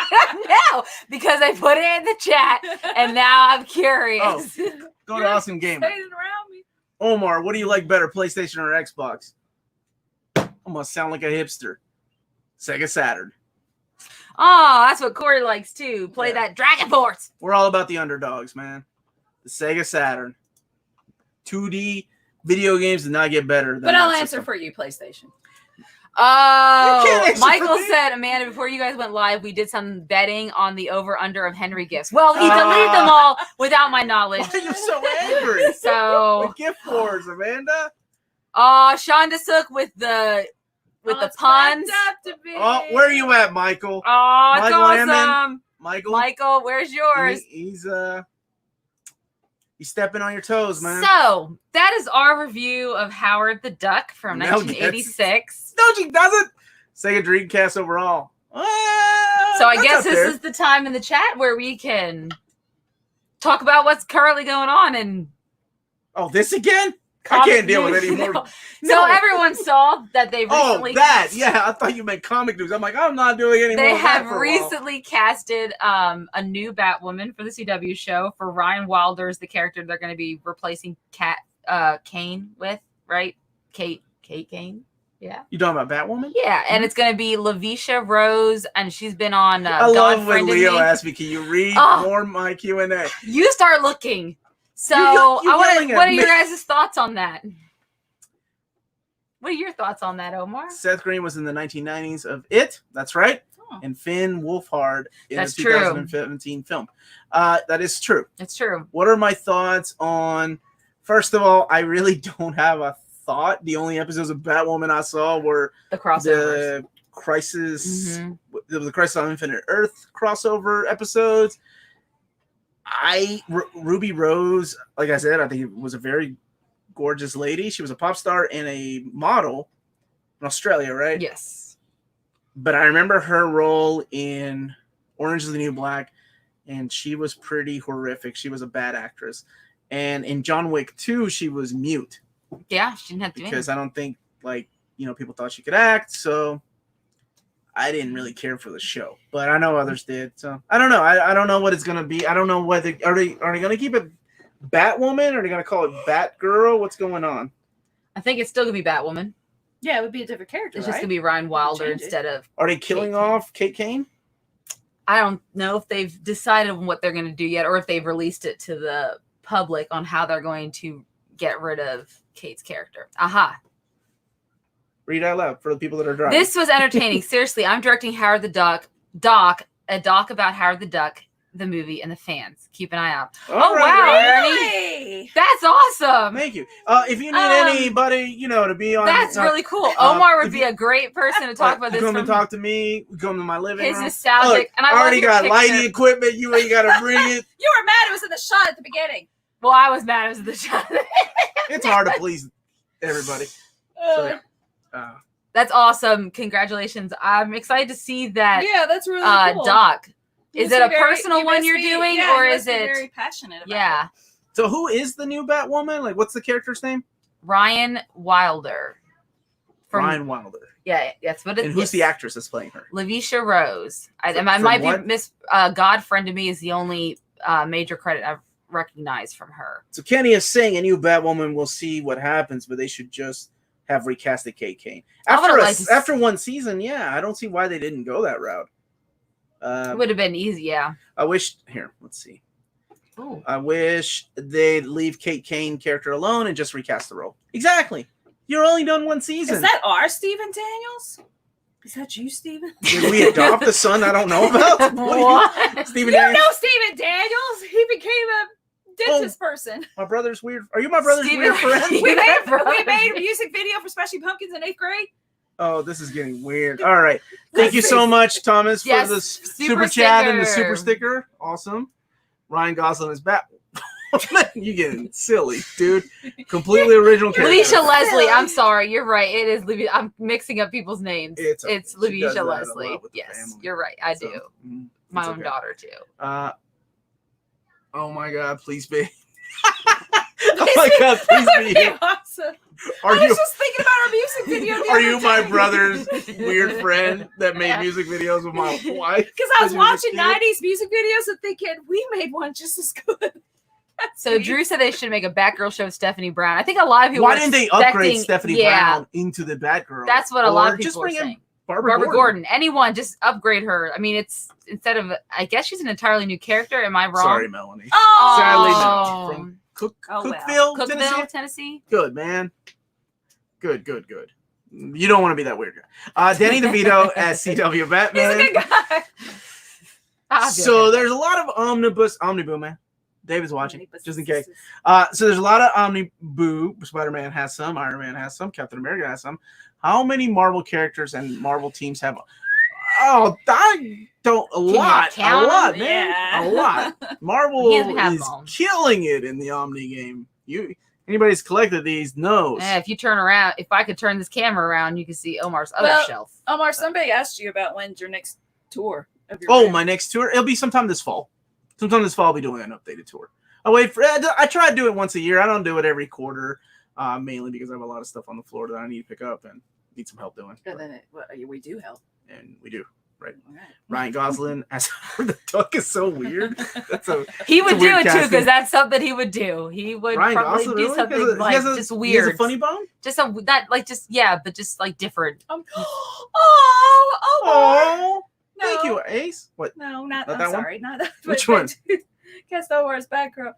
No, because I put it in the chat and now I'm curious. Go to Awesome Gamer. Staying around me. Omar, what do you like better, PlayStation or Xbox? I'm gonna sound like a hipster. Sega Saturn. Oh, that's what Corey likes too. Play Yeah. that Dragon Force. We're all about the underdogs, man. The Sega Saturn. 2D video games did not get better. Than But I'll that answer system. for you, PlayStation. Oh, You can't answer Michael for me. said, Amanda, before you guys went live, we did some betting on the over-under of Henry gifts. Well, he deleted them all without my knowledge. Why are you so angry? So, The gift wars, Amanda. Shonda Sook with the It's puns. cracked up to be. Oh, where are you at, Michael? Oh, it's Michael Hammond. awesome. Michael. Michael, where's yours? He's You stepping on your toes, man. So that is our review of Howard the Duck from Mel 1986. No, she doesn't. Sega Dreamcast overall. So I guess this is the time in the chat where we can talk about what's currently going on and this again? I can't deal with it anymore. No. So everyone saw that they recently yeah, I thought you meant comic news. I'm like, I'm not doing any more. They of that have for a recently casted a new Batwoman for the CW show for Ryan Wilder's the character they're going to be replacing Kane with, right? Kate Kane. Yeah. You talking about Batwoman? Yeah, and it's going to be Lavisha Rose, and she's been on I love God when Friended Leo Me. asked me, can you read more my Q&A? You start looking. So You're what are your guys' thoughts on that? What are your thoughts on that, Omar? Seth Green was in the 1990s of It. That's right. Oh. And Finn Wolfhard in That's the true. 2017 film. That is true. It's true. What are my thoughts on... First of all, I really don't have a thought. The only episodes of Batwoman I saw were The crossovers. the Crisis... There was the Crisis on Infinite Earth crossover episodes. Ruby Rose, like I said, I think it was a very gorgeous lady. She was a pop star and a model in Australia, right? Yes. But I remember her role in Orange is the New Black, and she was pretty horrific. She was a bad actress. And in John Wick 2, she was mute. Yeah, she didn't have to do because I don't think, people thought she could act, so I didn't really care for the show. But I know others did, so I don't know. I don't know what it's going to be. I don't know whether... Are they going to keep it Batwoman, or are they going to call it Batgirl? What's going on? I think it's still going to be Batwoman. Yeah, it would be a different character, It's just going to be Ryan Wilder change it. instead of... Are they killing off Kate Kane? I don't know if they've decided what they're going to do yet, or if they've released it to the public on how they're going to get rid of Kate's character. Aha. Read out loud for the people that are driving. This was entertaining. Seriously, I'm directing Howard the Duck, a doc about Howard the Duck, the movie, and the fans. Keep an eye out. All right, wow, right. Ernie. That's awesome. Thank you. If you need anybody, to be on... That's really cool. Omar would be a great person to talk about this. Come and talk to me. Come to my living his room. nostalgic. Look, and I already love your got picture. lighting equipment. You ain't got to bring it. You were mad it was in the shot at the beginning. Well, I was mad. It was the shot. It's hard to please everybody. So, That's awesome. Congratulations. I'm excited to see that Yeah, that's really cool. doc. You Is must it a be very- personal you one must you're be- doing, yeah, or you is must be it? very passionate about Yeah. So who is the new Batwoman? Like, what's the character's name? Ryan Wilder. Ryan Wilder. Yeah, that's what it is. And who's the actress that's playing her? Lavisha Rose. I From might what? be God Friend to Me is the only major credit I've recognized from her. So Kenny is saying a new Batwoman, we'll see what happens, but they should just have recasted Kate Kane. After one season, yeah, I don't see why they didn't go that route. It would have been easy, yeah. I wish... Here, let's see. Ooh. I wish they'd leave Kate Kane character alone and just recast the role. Exactly. You're only done one season. Is that our Stephen Daniels? Is that you, Stephen? Did we adopt a son I don't know about? What? Stephen You Daniels? know Stephen Daniels? He became a dentist person. My brother's weird. Are you my brother's Stephen- weird friend? We brother. made a music video for Smashing Pumpkins in 8th grade. Oh, this is getting weird. All right. Thank you so much, Thomas, Yes, for the super chat and the sticker. super sticker. Awesome. Ryan Gosling is back. You getting silly, dude. Completely original character. Lavisha Leslie. I'm sorry. You're right. It is Lavisha. I'm mixing up people's names. It's okay. It's She does that Lavisha a lot Leslie. with the Yes, family. you're right. I So, do. mm, My it's own okay. daughter too. Oh my God, please be. Oh my God, please be. Here. Awesome. Are I was you? just thinking about our music video. the Are other you my day. brother's weird friend that made music videos with my wife? Because I was when you were a watching kid? 90s music videos and thinking, we made one just as good. So Drew said they should make a Batgirl show with Stephanie Brown. I think a lot of people. Why were didn't they upgrade expecting- Stephanie Brown into the Batgirl? That's what a lot of Or just people were bring in saying. Barbara Gordon. Anyone, just upgrade her. I mean, it's instead of. I guess she's an entirely new character. Am I wrong? Sorry, Melanie. Oh, Sadly, no. From Oh, well. Cookville, Cookville, Tennessee. Tennessee. Good, man. Good. You don't want to be that weird guy. Danny DeVito as CW Batman. He's a good guy. So there's a lot of Omnibus, man. David's watching, just in case. So there's a lot of Omnibus. Spider-Man has some, Iron Man has some, Captain America has some. How many Marvel characters and Marvel teams have? Oh, I don't. A lot, count man. Yeah. A lot. Marvel He hasn't had is them all. killing it in the Omni game. Anybody's collected these knows. If you turn around, if I could turn this camera around, you can see Omar's other Well, shelf. Omar, somebody asked you about when's your next tour of your Oh, band. my next tour? It'll be sometime this fall. Sometime this fall, I'll be doing an updated tour. I try to do it once a year. I don't do it every quarter, mainly because I have a lot of stuff on the floor that I need to pick up and need some help doing. And then we do help. And we do. Right. All right. Ryan Gosling as the duck is so weird. He would a do weird it too casting. because that's something he would do. He would Ryan probably Gosling, do really? something He like has a- just He weird, has a funny bone? just a that like just yeah, but just like different. Omar. Oh, No. thank you, Ace. What? No, Not not I'm that one? sorry, not that. Which one? Guess Omar's bad girl.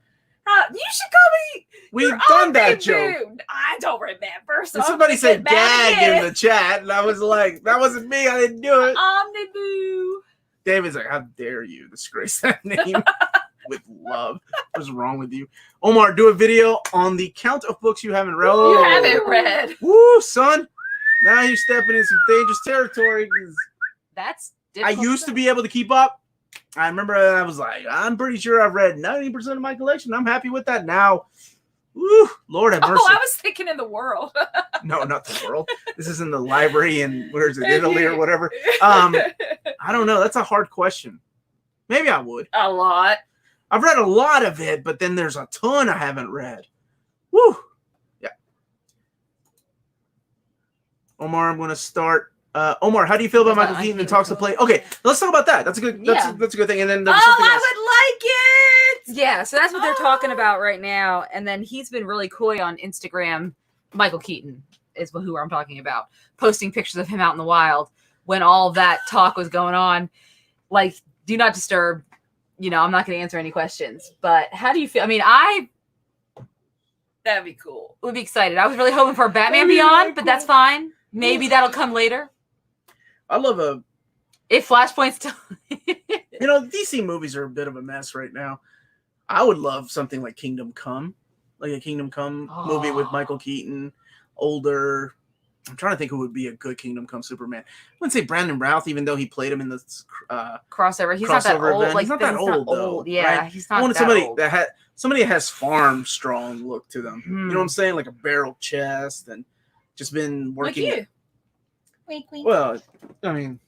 You should call me. We've your done that Omni joke. Boo. I don't remember. So And somebody said get mad gag in again. the chat, and I was like, that wasn't me. I didn't do it. Omnibus. David's like, how dare you disgrace that name with love? What's wrong with you? Omar, do a video on the count of books you haven't read. You haven't read. Woo, son. Now you're stepping in some dangerous territory. 'Cause That's I difficult used to be able to keep up. I remember I was like, I'm pretty sure I've read 90% of my collection. I'm happy with that now. Woo, Lord have mercy. Oh, I was thinking in the world. No, not the world. This is in the library in, where is it, Italy or whatever. I don't know. That's a hard question. Maybe I would. A lot. I've read a lot of it, but then there's a ton I haven't read. Woo. Yeah. Omar, I'm going to start. Omar, how do you feel about Michael Keaton and talks to play? Okay, let's talk about that. That's a good. That's a good thing. And then there's something else. would like it. Yeah, so that's what they're talking about right now. And then he's been really coy on Instagram. Michael Keaton is who I'm talking about, posting pictures of him out in the wild when all that talk was going on. Like, do not disturb. You know, I'm not going to answer any questions. But how do you feel? I mean, I That'd be cool. would be excited. I was really hoping for a Batman Beyond, but that's fine. Maybe that'll come later. I love If Flashpoint's still... DC movies are a bit of a mess right now. I would love something like Kingdom Come, like a Kingdom Come movie with Michael Keaton, older. I'm trying to think who would be a good Kingdom Come Superman. I wouldn't say Brandon Routh, even though he played him in the crossover. He's not that crossover old. event. Like, He's not that old, though. Yeah, Right? he's not I wanted that somebody old. that has farm strong look to them. You know what I'm saying? Like a barrel chest and just been Like working. you. Wink, wink. Well, I mean,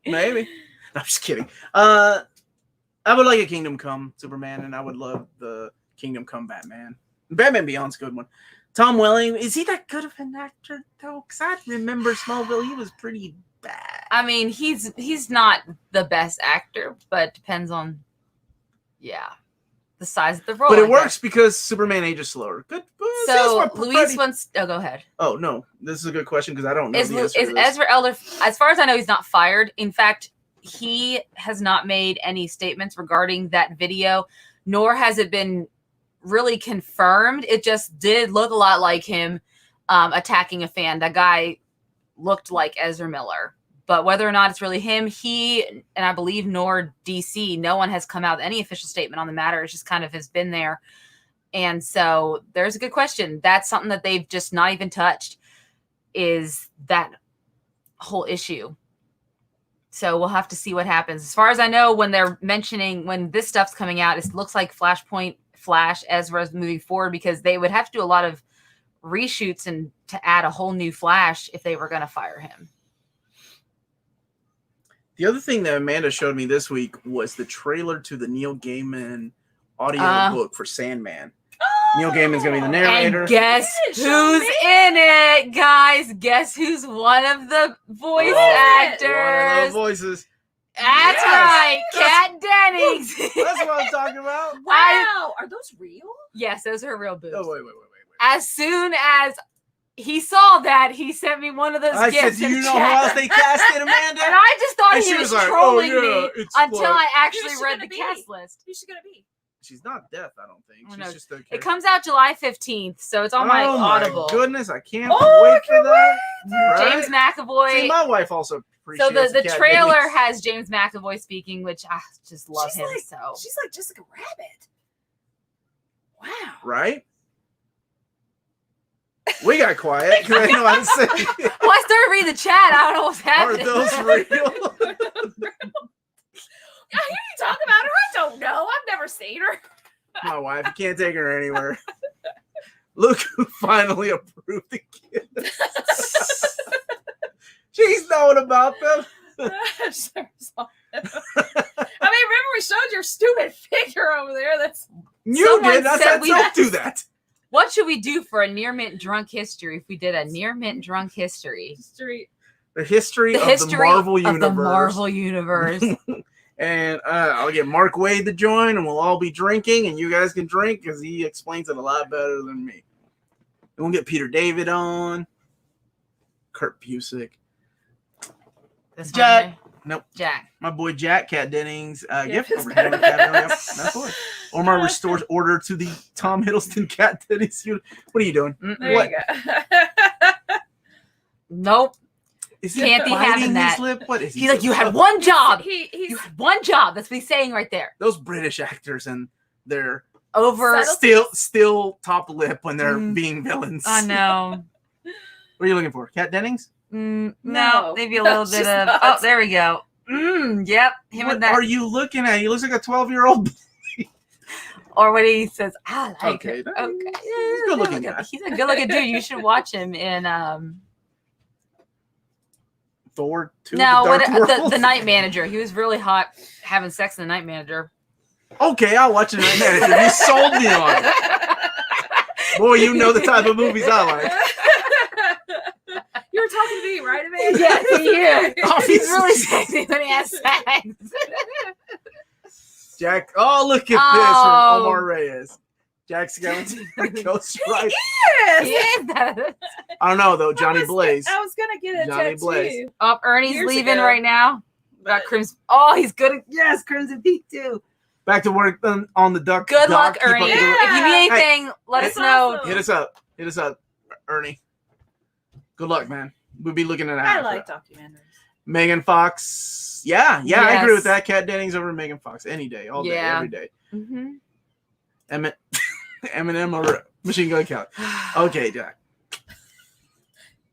maybe. No, I'm just kidding. I would like a Kingdom Come Superman, and I would love the Kingdom Come Batman. Batman Beyond's a good one. Tom Welling, is he that good of an actor though? Because I remember Smallville, he was pretty bad. I mean, he's not the best actor, but depends on, the size of the role. But it I works guess. because Superman ages slower. Good. So Luis wants. Oh, go ahead. Oh no, this is a good question because I don't know Is the answer to this. Ezra Elder? As far as I know, he's not fired. In fact, he has not made any statements regarding that video, nor has it been really confirmed. It just did look a lot like him attacking a fan. That guy looked like Ezra Miller. But whether or not it's really him, he, and I believe nor DC, no one has come out with any official statement on the matter. It's just kind of has been there. And so there's a good question. That's something that they've just not even touched, is that whole issue. So we'll have to see what happens. As far as I know, when they're mentioning, when this stuff's coming out, it looks like Flash, Ezra's moving forward, because they would have to do a lot of reshoots and to add a whole new Flash if they were going to fire him. The other thing that Amanda showed me this week was the trailer to the Neil Gaiman audio book for Sandman. Neil Gaiman's going to be the narrator. And guess who's in it, guys? Guess who's one of the voice actors? One of the voices. That's right, Kat Dennings. That's what I'm talking about. Wow, are those real? Yes, those are real boobs. Oh, wait. As soon as he saw that, he sent me one of those I gifts. said, do you in know chat. who else they casted, Amanda? And I just thought And he she was was like, trolling "Oh, yeah, me it's until what?" I actually Who's she read gonna the be? cast list. Who's she gonna be? She's not deaf, I don't think. Oh, She's no. just a It comes out July 15th, so it's on my oh Audible. my goodness, I can't Oh, wait I for can't that. Right? James McAvoy. See, my wife also appreciates So the Kat trailer Dennings. has James McAvoy speaking, which I just love She's him like- so. She's like Jessica Rabbit. Wow. Right? We got quiet because I didn't know how to say it. Well, I started reading the chat. I don't know what's Are happening. those real? I hear you talk about her. I don't don't know. I've never seen her. My wife. You can't take her anywhere. Look who finally approved the kids. She's knowing about them. Sure, so- I mean, remember we showed your stupid figure over there? That's You Someone did. I said said we- don't do that. What should we do for a near mint drunk history if we did a near mint drunk history? street. The history The of history the Marvel of universe. the Marvel universe. And I'll get Mark Wade to join, and we'll all be drinking, and you guys can drink because he explains it a lot better than me. And we'll get Peter David on, Kurt Busiek, This Jack. one, right? Nope. Jack. My boy Jack, Kat Dennings, gift it's over better. here. That's what. Omar restores order to the Tom Hiddleston Kat Dennings. What are you doing? There What? you go. Nope. Is he Can't be biting having his that. lip? What is he? He's like, you had one job. He's You had one job. That's what he's saying right there. Those British actors and their Over. Subtle- still top lip when they're Mm. being villains. I know. What are you looking for? Kat Dennings? No, No. maybe a little She's bit of. not. Oh, there we go. Yep. Him What and that. are you looking at? He looks like a 12-year-old. Or when he says, I like Okay, it. he's Okay. a good-looking guy. He's a good looking dude. You should watch him in Thor 2. no, the, Dark World. the Night Manager. He was really hot having sex in the Night Manager. Okay, I'll watch it right now. You sold me on it. Boy, you know the type of movies I like. You were talking to me, right, Amanda? Yeah, to you. Oh, He's really sexy when he has sex. Jack. Oh, look at this Oh. from Omar Reyes. Jack Skellington, Ghost Rider. Yes. Yeah. I don't know though. Johnny Blaze. I was gonna get a Johnny tattoo. Blaze. Oh, Ernie's Years leaving ago. right now. Got Crimson. Oh, he's good. Yes, Crimson Peak too. Back to work on the duck. Good dock. luck, Keep up Ernie. the good- Yeah. If you need anything, let us That's know. awesome. Hit us up. Hit us up, Ernie. Good luck, man. We'll be looking at I that. like documentaries. Megan Fox. Yeah, I agree with Yes. that. Kat Dennings over Megan Fox any day, all day, Yeah. every day. Mm-hmm. Eminem or Machine Gun Kelly. Okay, Jack.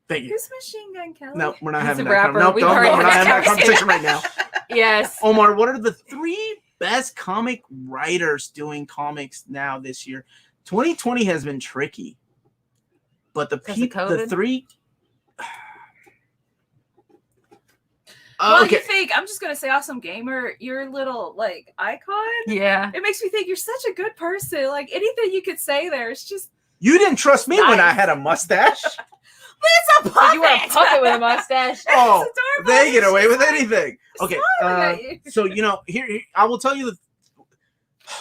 Thank you. Who's Machine Gun Kelly? No, we're not He's having a that. rapper. Nope, We've we're already not had having that that conversation right now. Yes. Omar, what are the 3 best comic writers doing comics now this year? 2020 has been tricky, but the 'Cause of COVID? 3. Well, Okay, you think I'm just gonna say, Awesome Gamer, your little like icon. Yeah. It makes me think you're such a good person. Like anything you could say there, it's just you didn't trust me when I Nice. had a mustache. it's a puppet. But you were a puppet with a mustache. Oh, It's adorable. they get away with She's like, anything. Okay, smiling at you. so here I will tell you the. Oh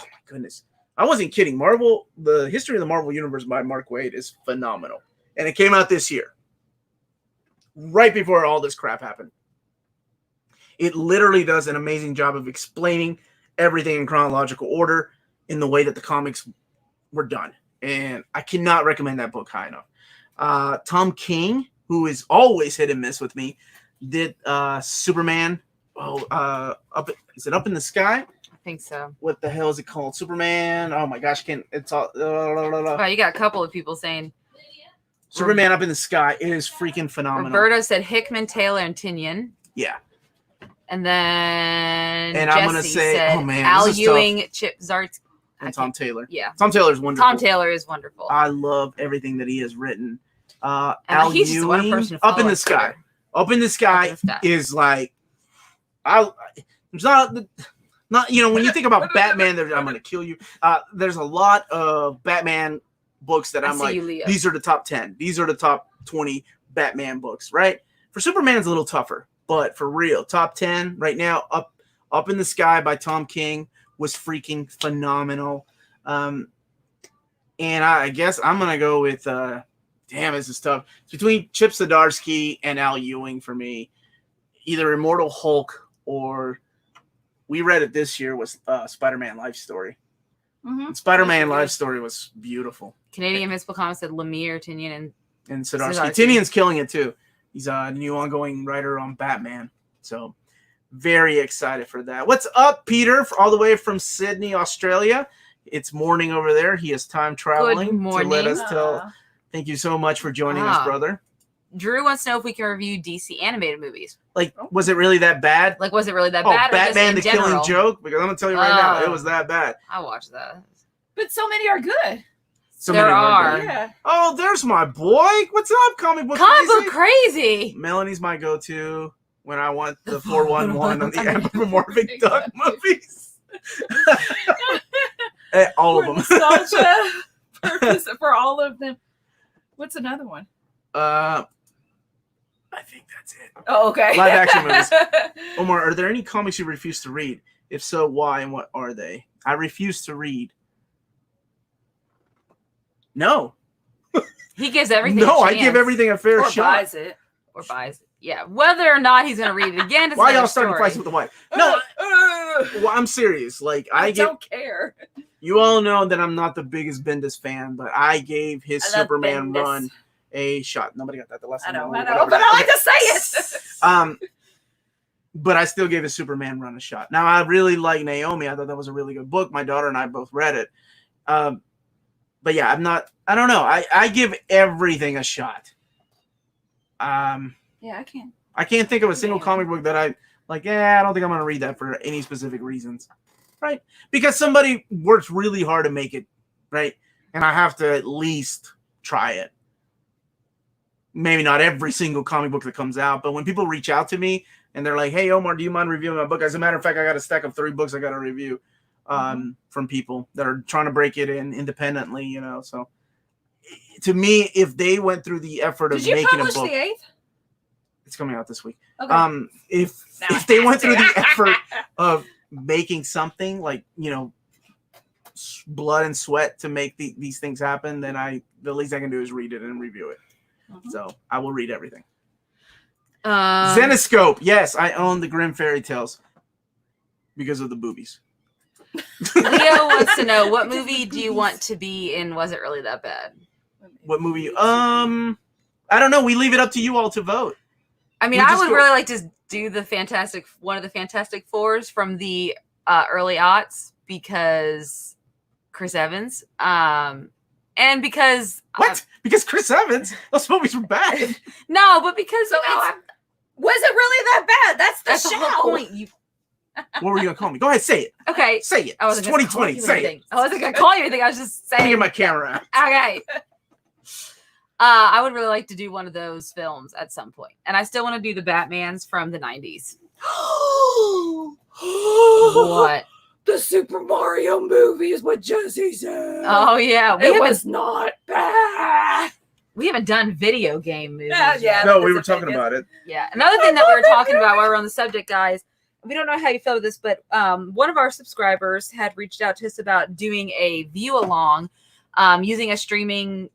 my goodness, I wasn't kidding. The history of the Marvel Universe by Mark Waid is phenomenal, and it came out this year, right before all this crap happened. It literally does an amazing job of explaining everything in chronological order in the way that the comics were done, and I cannot recommend that book high enough. Tom King, who is always hit and miss with me, did Superman. Is it Up in the Sky? I think so. What the hell is it called? Superman. Oh my gosh, it's all Wow, you got a couple of people saying. Superman Up in the Sky. It is freaking phenomenal. Roberto said Hickman, Taylor, and Tinian. Yeah. And then And Jesse I'm gonna say, said oh, man, Al this is Ewing, Chip Zarts. And Tom Taylor. Yeah. Tom Taylor's wonderful. Tom Taylor is wonderful. I love everything that he has written. And Al he's just one Ewing, person to Up in follow the on Sky. Twitter. Up in the Sky Up in the Sky. is like, there's not when you think about Batman, I'm gonna kill you. There's a lot of Batman books that I I'm see like, you, Leo. these are the top 10. These are the top 20 Batman books, right? For Superman, it's a little tougher, but for real, top 10 right now. Up in the Sky by Tom King was freaking phenomenal. And I guess I'm gonna go with damn, this is tough. It's between Chip Zdarsky and Al Ewing for me. Either Immortal Hulk or we read it this year was Spider-Man Life Story. Mhm. And Spider-Man Life Story was beautiful. Canadian Municipal Comments said Lemire, Tinian, And Zdarsky. Zdarsky. Tinian's killing it too. He's a new ongoing writer on Batman. So very excited for that. What's up, Peter? All the way from Sydney, Australia. It's morning over there. He is time traveling to let morning. us tell. Thank you so much for joining us, Ah. brother. Drew wants to know if we can review DC animated movies. Like, was it really that bad? Like, was it really that Oh, bad? Batman: or The just in Killing general? Joke. Because I'm gonna tell you right now, it Oh. was that bad. I watched that. But so many are good. So There many are. good. Yeah. Oh, there's my boy. What's up, comic book Comic crazy? book crazy. Melanie's my go-to when I want the The 411 on the 411. anthropomorphic duck movies. All For of them. nostalgia purpose for all of them. What's another one? I think that's it. Oh, okay. Live action movies. Omar, are there any comics you refuse to read? If so, why and what are they? I refuse to read. No. He gives everything. No, a I give chance. everything a fair Or shot. buys it. Or buys it. Yeah, whether or not he's gonna read it again. Is Why another y'all starting story. fights with the wife? No, well, I'm serious. Like I don't care. You all know that I'm not the biggest Bendis fan, but I gave his I love Superman Bendis. run a shot. Nobody got that the last I time. know, but I like to say it. But I still gave his Superman run a shot. Now I really like Naomi. I thought that was a really good book. My daughter and I both read it. But yeah, I don't know. I give everything a shot. Yeah, I can. I can't think of a single Yeah. comic book that I like. Yeah, I don't think I'm gonna read that for any specific reasons, right? Because somebody works really hard to make it, right? And I have to at least try it. Maybe not every single comic book that comes out, but when people reach out to me and they're like, "Hey, Omar, do you mind reviewing my book?" As a matter of fact, I got a stack of 3 books I got to review from people that are trying to break it in independently, you know. So, to me, if they went through the effort of Did you making a publish book, the 8th? it's coming out this week. Okay. If Now if they I went through the have to. effort of making something like, you know, blood and sweat to make these things happen, then the least I can do is read it and review it. So I will read everything. Zenoscope. Yes, I own the Grimm Fairy Tales because of the boobies. Leo wants to know, what movie do you want to be in? Was it really that bad? What movie? I don't know. We leave it up to you all to vote. I mean, You I just would go- really like to do one of the Fantastic Fours from the early aughts, because Chris Evans, and because What? Because Chris Evans? Those movies were bad. no, but because So was it really that bad? That's that's the the show. whole point. What were you gonna call me? Go ahead, say it. Okay, Say it. I It's wasn't gonna call 2020. you Say it. anything. I wasn't gonna call you anything. I was just Let me saying. get my camera out. Okay. I would really like to do one of those films at some point. And I still want to do the Batmans from the 90s. What? The Super Mario movie is what Jesse said. Oh, yeah. it was not bad. We haven't done video game movies. Yeah, yet. yeah. No, but we this were is talking good. about it. Yeah. Another thing that we were talking about while we're on the subject, guys, we don't know how you feel about this, but one of our subscribers had reached out to us about doing a view along using a streaming,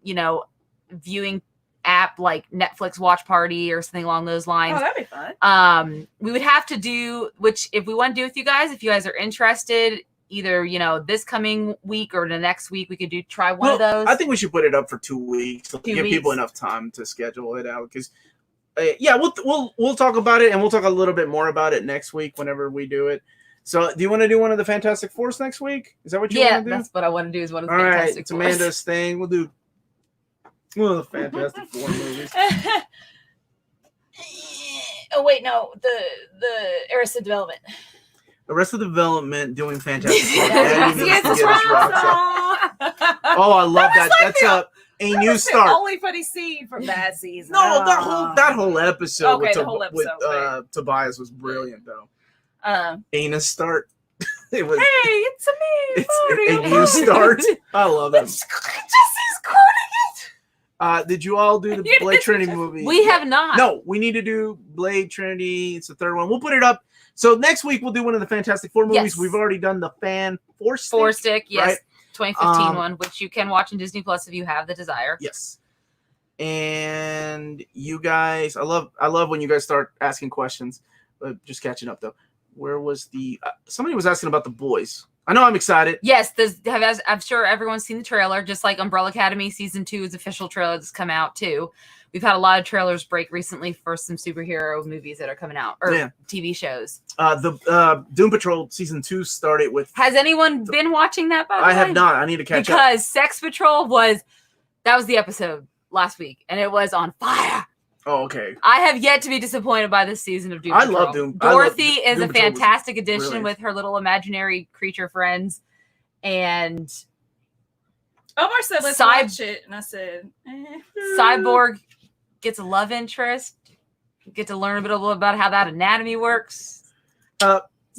viewing app like Netflix Watch Party or something along those lines. Oh, that'd be fun. We would have to do, which if we want to do with you guys, if you guys are interested, either this coming week or the next week, we could try one of those. I think we should put it up for 2 weeks to 2 give people weeks. enough time to schedule it out. Because, we'll talk about it, and we'll talk a little bit more about it next week whenever we do it. So, do you want to do one of the Fantastic Fours next week? Is that what you Yeah, want to do? that's what I want to do. Is one of the All right, Fantastic it's Fours. Amanda's thing. We'll do one of the Fantastic Four movies. Oh wait, no, the Arrested Development. Arrested Development doing Fantastic Four. Yes, Andy needs yes, to it's get his right. rocks up. Oh, I love that. like That's the- a new The start. only funny scene from that season. No, that whole episode Okay, with, the whole with episode, Tobias was brilliant, though. Hey, Anus start. It was it's a me. it's a new start. I love it. Jesse's quoting Did you all do the You Blade did. Trinity movie? We have not. No, we need to do Blade Trinity. It's the third one. We'll put it up. So next week we'll do one of the Fantastic Four movies. Yes. We've already done the Fan Four Stick. Four Stick, yes. right? 2015 one, which you can watch on Disney Plus if you have the desire. Yes. And you guys, I love when you guys start asking questions. Just catching up though. Where was the somebody was asking about The Boys. I know I'm excited. Yes, I'm sure everyone's seen the trailer, just like Umbrella Academy Season 2's official trailer that's come out too. We've had a lot of trailers break recently for some superhero movies that are coming out, or TV shows. The Doom Patrol Season 2 started with... Has anyone been watching that, by the way? I have not. I need to catch up. Because Sex Patrol was the episode last week, and it was on fire. Oh, okay. I have yet to be disappointed by this season of Doom I Patrol. love Doom. Dorothy is Doom a Patrol was fantastic addition brilliant. with her little imaginary creature friends. And Omar said, let's watch it. And I said, Cyborg gets a love interest. Get to learn a bit about how that anatomy works.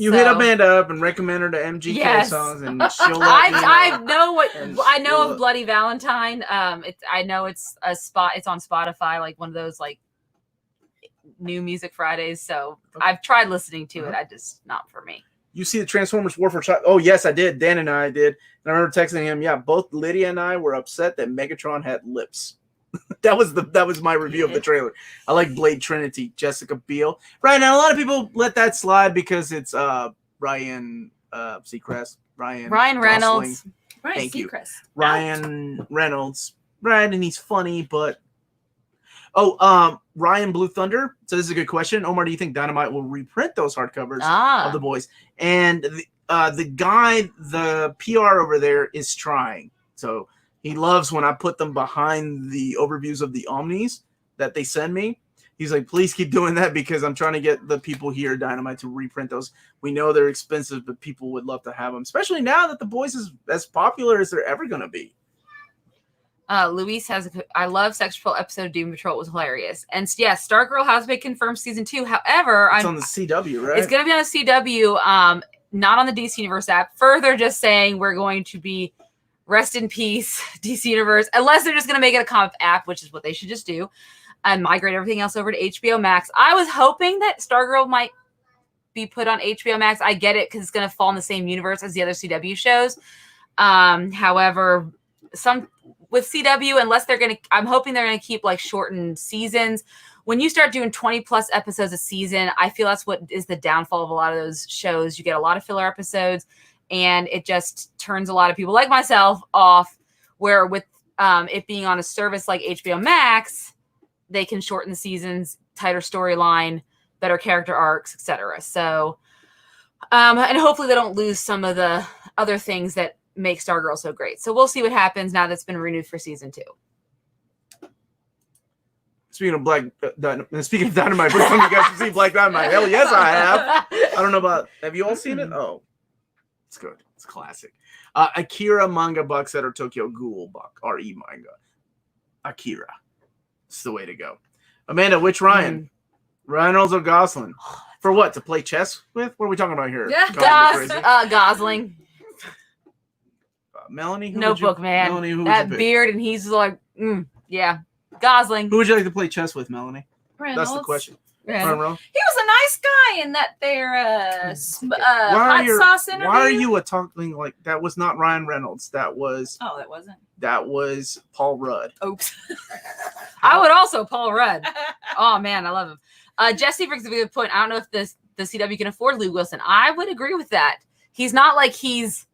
You hit Amanda up and recommend her to MGK songs, and she'll let me know. I know of Bloody Valentine. I know it's a spot. It's on Spotify, like one of those like new music Fridays. So I've tried listening to it. I just not for me. You see the Transformers War for Child? Oh yes, I did. Dan and I did. And I remember texting him. Yeah, both Lydia and I were upset that Megatron had lips. that was my review of the trailer. I like Blade Trinity, Jessica Biel. Right now, a lot of people let that slide because it's Ryan Seacrest, Ryan Reynolds, Thank you, Ryan Reynolds. Right, and he's funny, but Ryan Blue Thunder. So this is a good question. Omar, do you think Dynamite will reprint those hardcovers of The Boys? And the guy, the PR over there is trying. So he loves when I put them behind the overviews of the Omnis that they send me. He's like, please keep doing that because I'm trying to get the people here at Dynamite to reprint those. We know they're expensive, but people would love to have them, especially now that The Boys is as popular as they're ever going to be. Luis has I love Sexual episode of Doom Patrol. It was hilarious. And yes, Stargirl has been confirmed season 2. However, it's on the CW, right? It's going to be on the CW, not on the DC Universe app. Further, just saying we're going to be rest in peace, DC Universe, unless they're just going to make it a comic app, which is what they should just do, and migrate everything else over to HBO Max. I was hoping that Stargirl might be put on HBO Max. I get it because it's going to fall in the same universe as the other CW shows. However, with CW, unless I'm hoping they're going to keep like shortened seasons. When you start doing 20 plus episodes a season, I feel that's what is the downfall of a lot of those shows. You get a lot of filler episodes, and it just turns a lot of people like myself off, where with it being on a service like HBO Max, they can shorten the seasons, tighter storyline, better character arcs, etc. So, and hopefully they don't lose some of the other things that make Stargirl so great. So we'll see what happens now that's been renewed for season 2. Speaking of Dynamite, first time you guys have seen Black Dynamite. Hell yes, I have. I don't know about. Have you all seen it? Oh, it's good. It's classic. Akira manga bucks at our Tokyo Ghoul buck. RE manga. Akira. It's the way to go. Amanda, which Ryan? Reynolds or Gosling? For what? To play chess with? What are we talking about here? Yeah, Gosling. Melanie? Notebook, man. Melanie, that beard, and he's like, yeah. Gosling. Who would you like to play chess with, Melanie? Reynolds. That's the question. He was a nice guy in that hot sauce interview. Why are you talking like that? Was not Ryan Reynolds. That was. Oh, that wasn't. That was Paul Rudd. Oops. I would also Paul Rudd. Oh man, I love him. Jesse brings up a good point. I don't know if the CW can afford Luke Wilson. I would agree with that. He's not like he's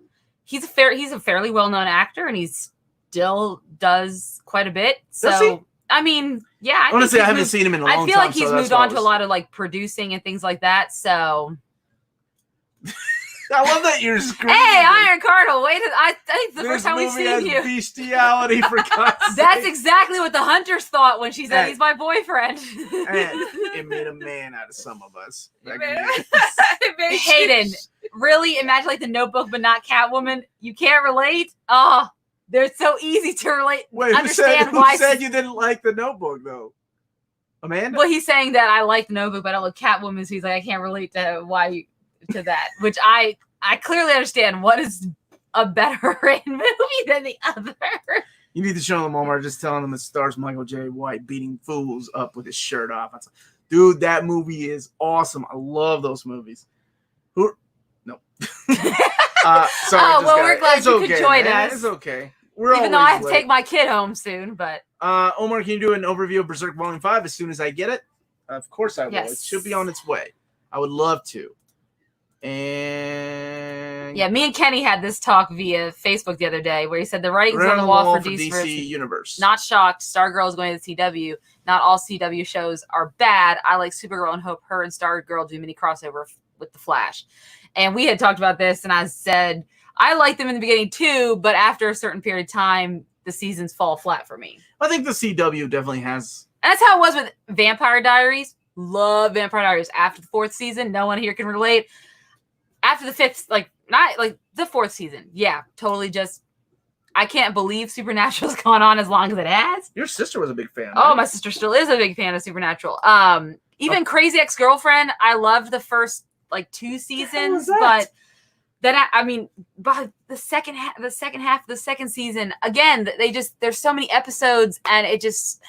a fairly well-known actor, and he still does quite a bit. So I mean, yeah. Honestly, I haven't seen him in a long time. I feel like he's moved on to a lot of like producing and things like that. So I love that you're screaming. Hey, Iron Cardinal, I think the first time we've seen you. Bestiality for God's sake. That's exactly what the Hunters thought when she said he's my boyfriend. And it made a man out of some of us. Hayden, really? Imagine like the Notebook, but not Catwoman. You can't relate? Oh, they're so easy to relate. Wait, who said you didn't like the Notebook though? Amanda? Well, he's saying that I like the Notebook, but I don't like Catwoman. So he's like, I can't relate to that, which I clearly understand. What is a better written movie than the other? You need to show them, Omar. Just telling them it stars Michael J. White beating fools up with his shirt off. Dude, that movie is awesome. I love those movies. No. Sorry. We're glad you could join us. It's okay. Even though I have to take my kid home soon, but Omar, can you do an overview of Berserk Volume 5 as soon as I get it? Of course I will. Yes. It should be on its way. I would love to. And yeah, me and Kenny had this talk via Facebook the other day where he said the writing's on the wall for DC Universe. Not shocked. Stargirl is going to the CW. Not all CW shows are bad. I like Supergirl and hope her and Stargirl do mini crossover with the Flash. And we had talked about this, and I said I liked them in the beginning too, but after a certain period of time, the seasons fall flat for me. I think the CW definitely has And that's how it was with Vampire Diaries. Love Vampire Diaries. After the 4th season, no one here can relate. After the 5th, not the 4th season. Yeah, totally just, I can't believe Supernatural's gone on as long as it has. Your sister was a big fan. Oh, right? my sister still is a big fan of Supernatural. Even Crazy Ex-Girlfriend, I loved the first 2 seasons, but then by the second half of the second season, again, there's so many episodes, and it just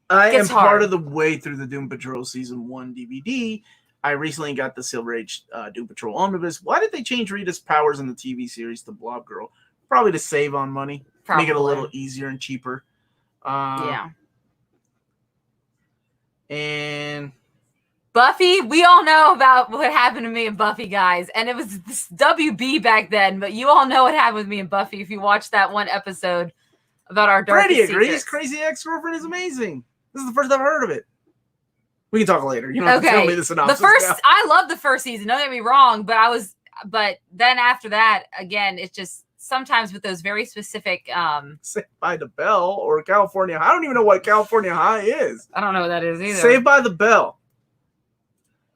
I am gets hard. part of the way through the Doom Patrol Season 1 DVD. I recently got the Silver Age Doom Patrol Omnibus. Why did they change Rita's powers in the TV series to Blob Girl? Probably to save on money. Probably. Make it a little easier and cheaper. Yeah. And Buffy, we all know about what happened to me and Buffy, guys. And it was this WB back then, but you all know what happened with me and Buffy if you watched that one episode about our darkest Freddie agrees. secrets. Crazy Ex-Girlfriend is amazing. This is the first I've heard of it. We can talk later. You don't have to tell me the synopsis. I love the first season. Don't get me wrong, but then after that, again, it's just sometimes with those very specific. Saved by the Bell or California. I don't even know what California High is. I don't know what that is either. Saved by the Bell.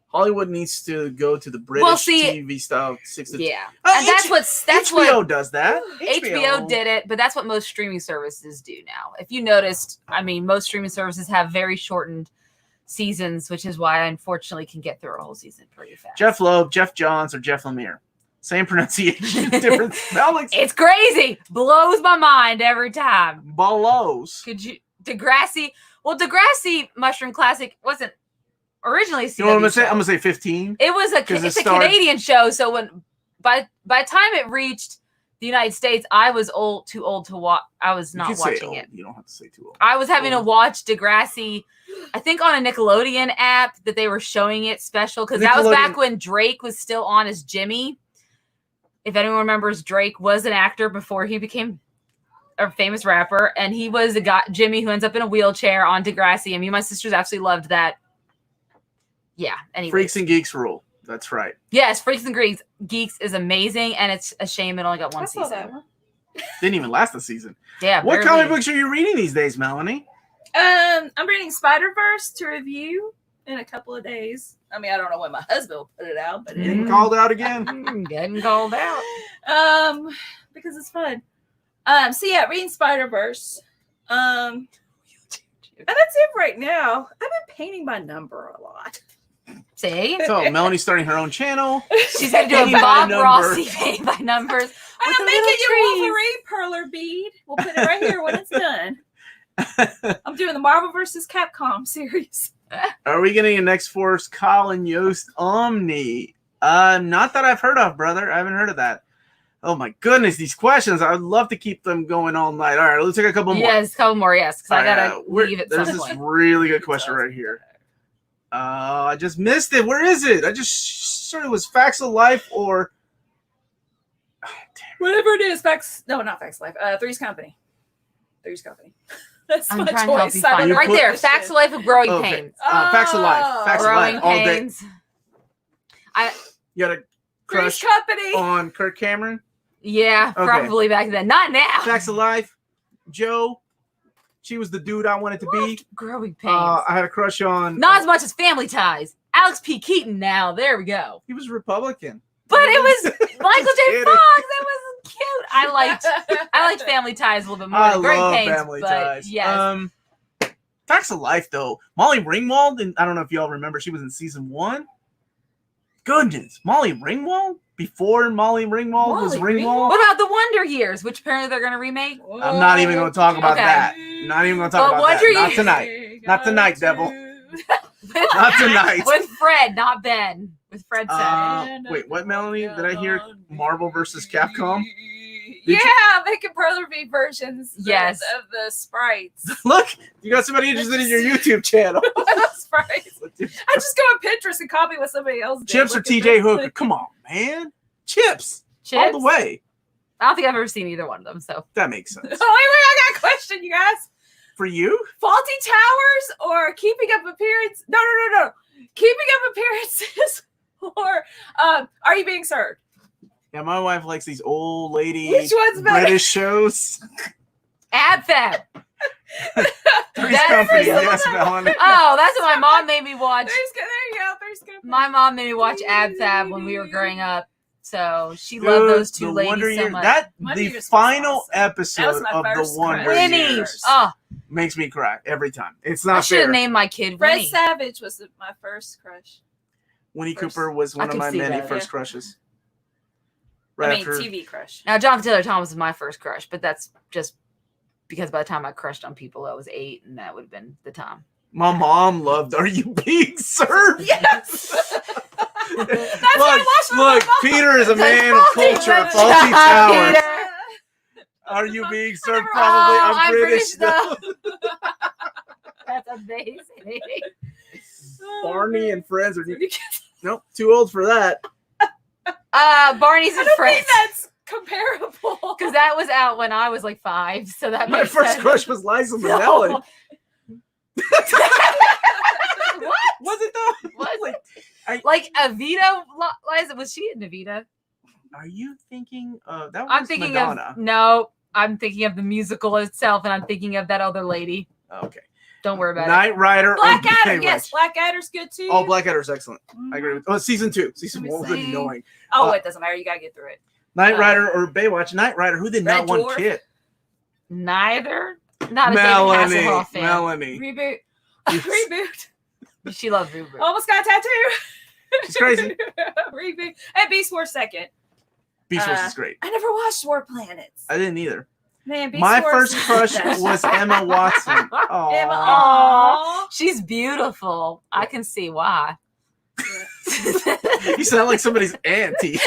Hollywood needs to go to the British TV style 6 to yeah, and that's what HBO does that. HBO did it, but that's what most streaming services do now. If you noticed, most streaming services have very shortened seasons, which is why I unfortunately can get through a whole season pretty fast. Jeff Loeb, Jeff Johns, or Jeff Lemire. Same pronunciation, different spellings. It's crazy. Blows my mind every time. Blows. Could you Degrassi? Well, Degrassi Mushroom Classic wasn't originally a CW You know what I'm gonna say? show. I'm gonna say 15. It was it's a Canadian show, so when by the time it reached the United States, I was too old to watch. I was not watching it. You don't have to say too old. I was having to watch Degrassi, I think on a Nickelodeon app that they were showing it special, because that was back when Drake was still on as Jimmy. If anyone remembers, Drake was an actor before he became a famous rapper, and he was a guy, Jimmy, who ends up in a wheelchair on Degrassi, and me and my sisters absolutely loved that. Yeah, anyway. Freaks and Geeks rule. That's right. Yes, Freaks and Geeks is amazing, and it's a shame it only got one season. That one. Didn't even last the season. Yeah. What comic books are you reading these days, Melanie? I'm reading Spider-Verse to review in a couple of days. I don't know when my husband will put it out, but Getting called out again. Getting called out. Because it's fun. So yeah, reading Spider-Verse. And that's it right now. I've been painting by number a lot. See? So Melanie's starting her own channel. She's going to do a Painting by Bob number. Rossi paint by numbers. And I'm making you a Wolverine perler bead. We'll put it right here when it's done. I'm doing the Marvel vs. Capcom series. Are we getting a next Force Colin Yost Omni? Not that I've heard of, brother. I haven't heard of that. Oh my goodness, these questions. I would love to keep them going all night. All right, let's take a couple more. Yes, a couple more, yes. Because I got to leave at some There's point. this really good question right here. I just missed it. Where is it? I just sort of was Facts of Life or... Oh, damn. Whatever it is. Not Facts of Life. Three's Company. That's I'm my trying to help choice. you find it. Right there. Facts of Life of Growing Okay. Pains. Facts of Life. Facts of Growing Life. All day. Pains. You got a Three's crush Company. on Kirk Cameron? Yeah, Okay. probably back then. Not now. Facts of Life. Joe. She was the dude I wanted to be. Growing Pains. I had a crush on... Not as much as Family Ties. Alex P. Keaton now. There we go. He was Republican. But it was Michael J. Kidding. Fox. That was cute. I liked Family Ties a little bit more I than Growing love Pains. Family but Ties. yes. Facts of Life, though. Molly Ringwald, and I don't know if y'all remember, she was in season 1. Goodness. Molly Ringwald? Before Molly Ringwald was Ringwald? What about the Wonder Years, which apparently they're going to remake? I'm not even going to talk about Okay. that. Not even going to talk But about Wonder that. Not Years- tonight. Not tonight, devil. Not tonight. With Fred, not Ben. With Fred said. Wait, what, Melanie? Did I hear Marvel versus Capcom? Yeah, making perler bead versions. Yes. Of the sprites. Look, you got somebody interested in your YouTube channel. Sprites. I just go on Pinterest and copy what somebody else did. Chips or Look at TJ this. Hooker? Come on, man. Chips. All Chips? the way. I don't think I've ever seen either one of them. So That makes sense. Oh, wait, I got a question, you guys. For you? Faulty Towers or Keeping Up Appearance? No. Keeping Up Appearances or Are You Being Served? Yeah, my wife likes these old lady Which one's better? British shows. AbFab. Three's That's Company, the- yes, Melanie. Oh, that's what my mom made me watch. There you go. Three's Company. My mom made me watch Ab Fab when we were growing up. So she loved those two the ladies Wonder so Years- much. That Wonder the Years was final awesome. That episode was my of the first Wonder crush. Winnie. Years Oh, makes me cry every time. It's I not should have fair. named my kid Fred Winnie. Savage was my first crush. Winnie First- Cooper was I one of can my see many that, first yeah. crushes. I Right mean, after- TV crush. Now, Jonathan Taylor Thomas was my first crush, but that's just because by the time I crushed on people, I was 8, and that would have been the time. My mom loved Are You Being Served? Yes. That's why I watched Look, Peter is a man of culture, a faulty tower. Are You Being Served? never- Probably. Oh, I'm British, though. That's amazing. Barney and Friends are nope, too old for that. Barney's I and don't Friends. think that's comparable. Because that was out when I was like 5, so that My makes first sense. crush was Liza No. Minnelli. What? Was it though? Was Like, Like Evita, Liza, was she in Evita? are you thinking that was I'm thinking Madonna? of no. I'm thinking of the musical itself, and I'm thinking of that other lady. Okay. Don't worry about Knight Rider. or Blackadder, Baywatch? yes, Blackadder's good too. Oh, Blackadder's excellent. I agree with. Oh, season 2. Season Let me 1 was see. annoying. Oh, it doesn't matter. You gotta get through it. Knight Rider or Baywatch? Knight Rider. Who did Red not want Dwarf. Kit? it. Neither. Not a Melanie. David Hasselhoff fan. Melanie. Reboot. Yes. Reboot. She loves Rupert. Almost got a tattoo. She's crazy. Reboot. And Beast Wars second. Beast Wars is great. I never watched War Planets. I didn't either. Man, Beast My Wars first is crush the best. was Emma Watson. Oh, Emma. Aw. Aw. She's beautiful. I can see why. you sound like somebody's auntie.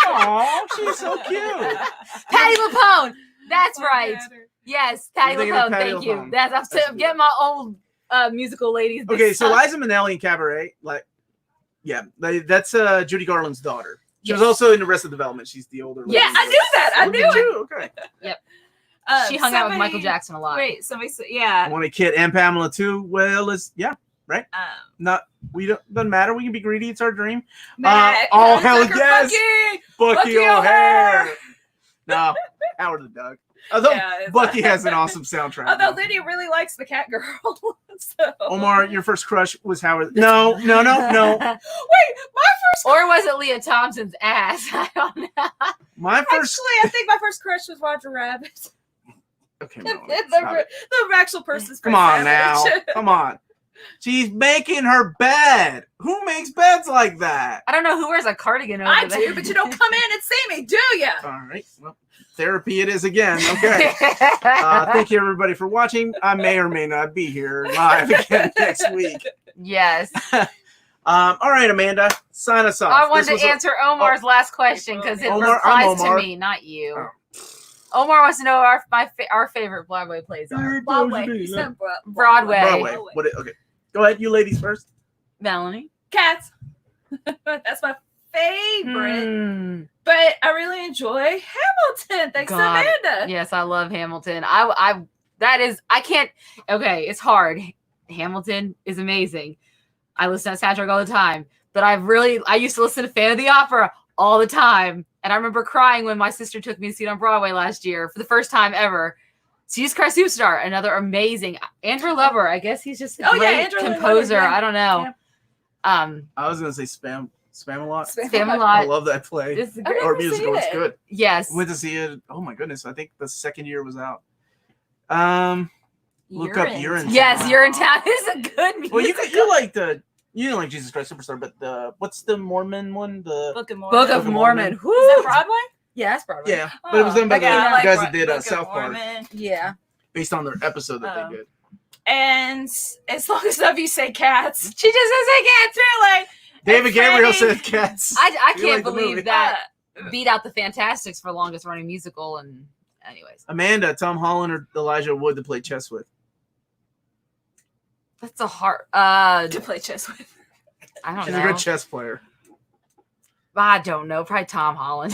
Oh, she's so cute. Patty LuPone. That's right. Blackadder. Yes, Patty You're thinking of LuPone. Patty Thank you. LuPone. I'm That's getting my old musical ladies. Okay, so mixed up. Liza Minnelli in Cabaret, that's Judy Garland's daughter. She was Yes. also in Arrested Development. She's the older lady. Yeah, I knew that. I Look knew at it. you. Okay. She hung out with somebody- Michael Jackson a lot. Wait, somebody said, I yeah. want a kid and Pamela too. Well, Um, not we don't doesn't matter. We can be greedy. It's our dream. Matt, oh, hell Tucker yes. Bucky. Bucky O'Hare. No, Howard the Duck. Although Yeah, it's- Bucky has an awesome soundtrack. Although Lydia really likes the cat girl. So. Omar, your first crush was Howard. No. Wait, my first. Or was it Leah Thompson's ass? I don't know. My first. Actually, I think my first crush was Roger Rabbit. Okay, no, the actual person's. come on now. Come on. She's making her bed. Who makes beds like that? I don't know who wears a cardigan over I there. do, but you don't come in and see me, do you? All right. Well, therapy it is again. Okay. Thank you, everybody, for watching. I may or may not be here live again next week. Yes. All right, Amanda, sign us off. I This wanted was to answer Omar's last question because it Omar, I'm applies to Omar. me, not you. Oh. Omar wants to know our favorite Broadway plays are. Broadway. You said Broadway. Broadway. Okay. Go ahead, you ladies first. Melanie. Cats. That's my favorite. Hmm. But I really enjoy Hamilton. Thanks, to God. Amanda. Yes, I love Hamilton. I can't. Okay, it's hard. Hamilton is amazing. I listen to soundtrack all the time, but I used to listen to Fan of the Opera all the time, and I remember crying when my sister took me to see it on Broadway last year for the first time ever. Jesus Christ Superstar, another amazing Andrew Lover. I guess he's just a great Andrew Lloyd composer. Webber, yeah. I don't know. I was gonna say spam a lot. Spam a I lot. love that play This is I've great. never or musical. seen It's it. good. Yes. Went to see it. Oh my goodness! I think the second year was out. Look up You're in Yes, Town. You're in Town is a good musical. Well, you didn't like Jesus Christ Superstar, but what's the Mormon one? The Book of Mormon. Book of Book of Mormon. Mormon. Is Whoo. that Broadway? Yeah, that's Broadway. yeah, but it was done by the Okay, I like guys Bro- that did Book of South Park, Mormon. Yeah. based on their episode that they did. And as long as you say cats, She just says I can't. really. David Gabriel Freddie. said cats. I You can't like the believe movie. that beat out the Fantastics for longest running musical. And anyways, Amanda, Tom Holland, or Elijah Wood to play chess with. that's a hard. To play chess with. I don't She's know. a good chess player. I don't know. Probably Tom Holland.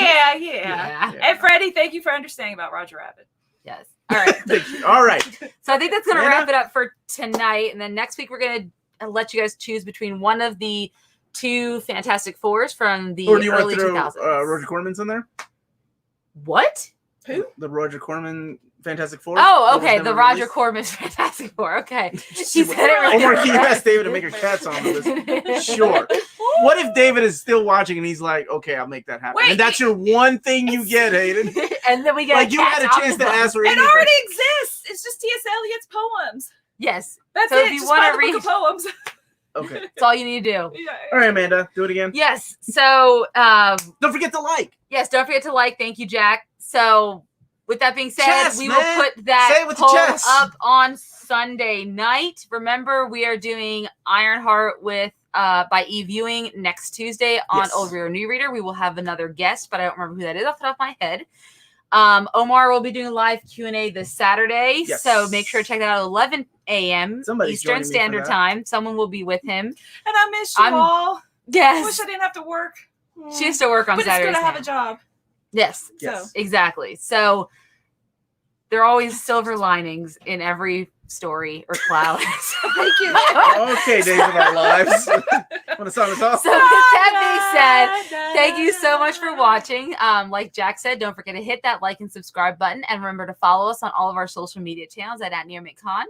Yeah. Yeah. And Freddie, thank you for understanding about Roger Rabbit. Yes. All right. Thank you. All right. So I think that's going to Anna? wrap it up for tonight. And then next week, we're going to let you guys choose between one of the two Fantastic Fours from the Or do you want early to throw 2000s. Roger Corman's in there? What? Who? The Roger Corman Fantastic Four. Oh, that was okay. never The Roger released. Corman's Fantastic Four. Okay. She He said it right. Omar, can you ask David to make a Cats Omnibus? Sure. What if David is still watching and he's like, okay, I'll make that happen. Wait, and that's your one thing you get, Hayden. And then we get Like you had a chance to ask for It anything. already exists. It's just T.S. Eliot's poems. Yes. That's So it. if you Just wanna buy the read- book of poems. Okay. That's all you need to do. Yeah. All right, Amanda, do it again. Yes. So, Don't forget to like. yes, don't forget to like. Thank you, Jack. So, with that being said, Chess, we man. will put that Say it with the poll chess. up on Sunday night. Remember, we are doing Ironheart with by e-viewing next Tuesday on Yes. Old Reader New Reader. We will have another guest, but I don't remember who that is off the top of my head. Omar will be doing live Q&A this Saturday, Yes. so make sure to check that out at 11 a.m. Somebody's joining Eastern me for Standard that. Time. Someone will be with him. And I miss you I'm- all. I Yes, wish I didn't have to work. she has to work on But it's Saturdays good to have now. a job. Yes, Yes. exactly. So there are always silver linings in every story or cloud. Thank you. Okay, days of our lives. Want to sign us off? So with that being said, thank you so much for watching. Like Jack said, don't forget to hit that like and subscribe button, and remember to follow us on all of our social media channels at @NearMintCon.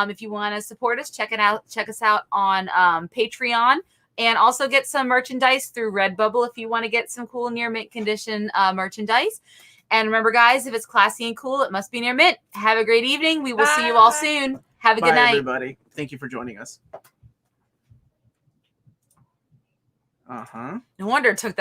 If you want to support us, check us out on Patreon, and also get some merchandise through Redbubble if you want to get some cool Near Mint condition merchandise. And remember, guys, if it's classy and cool, it must be near mint. Have a great evening. We will see you all Bye. soon. Have a Bye, good night. everybody. Thank you for joining us. No wonder it took that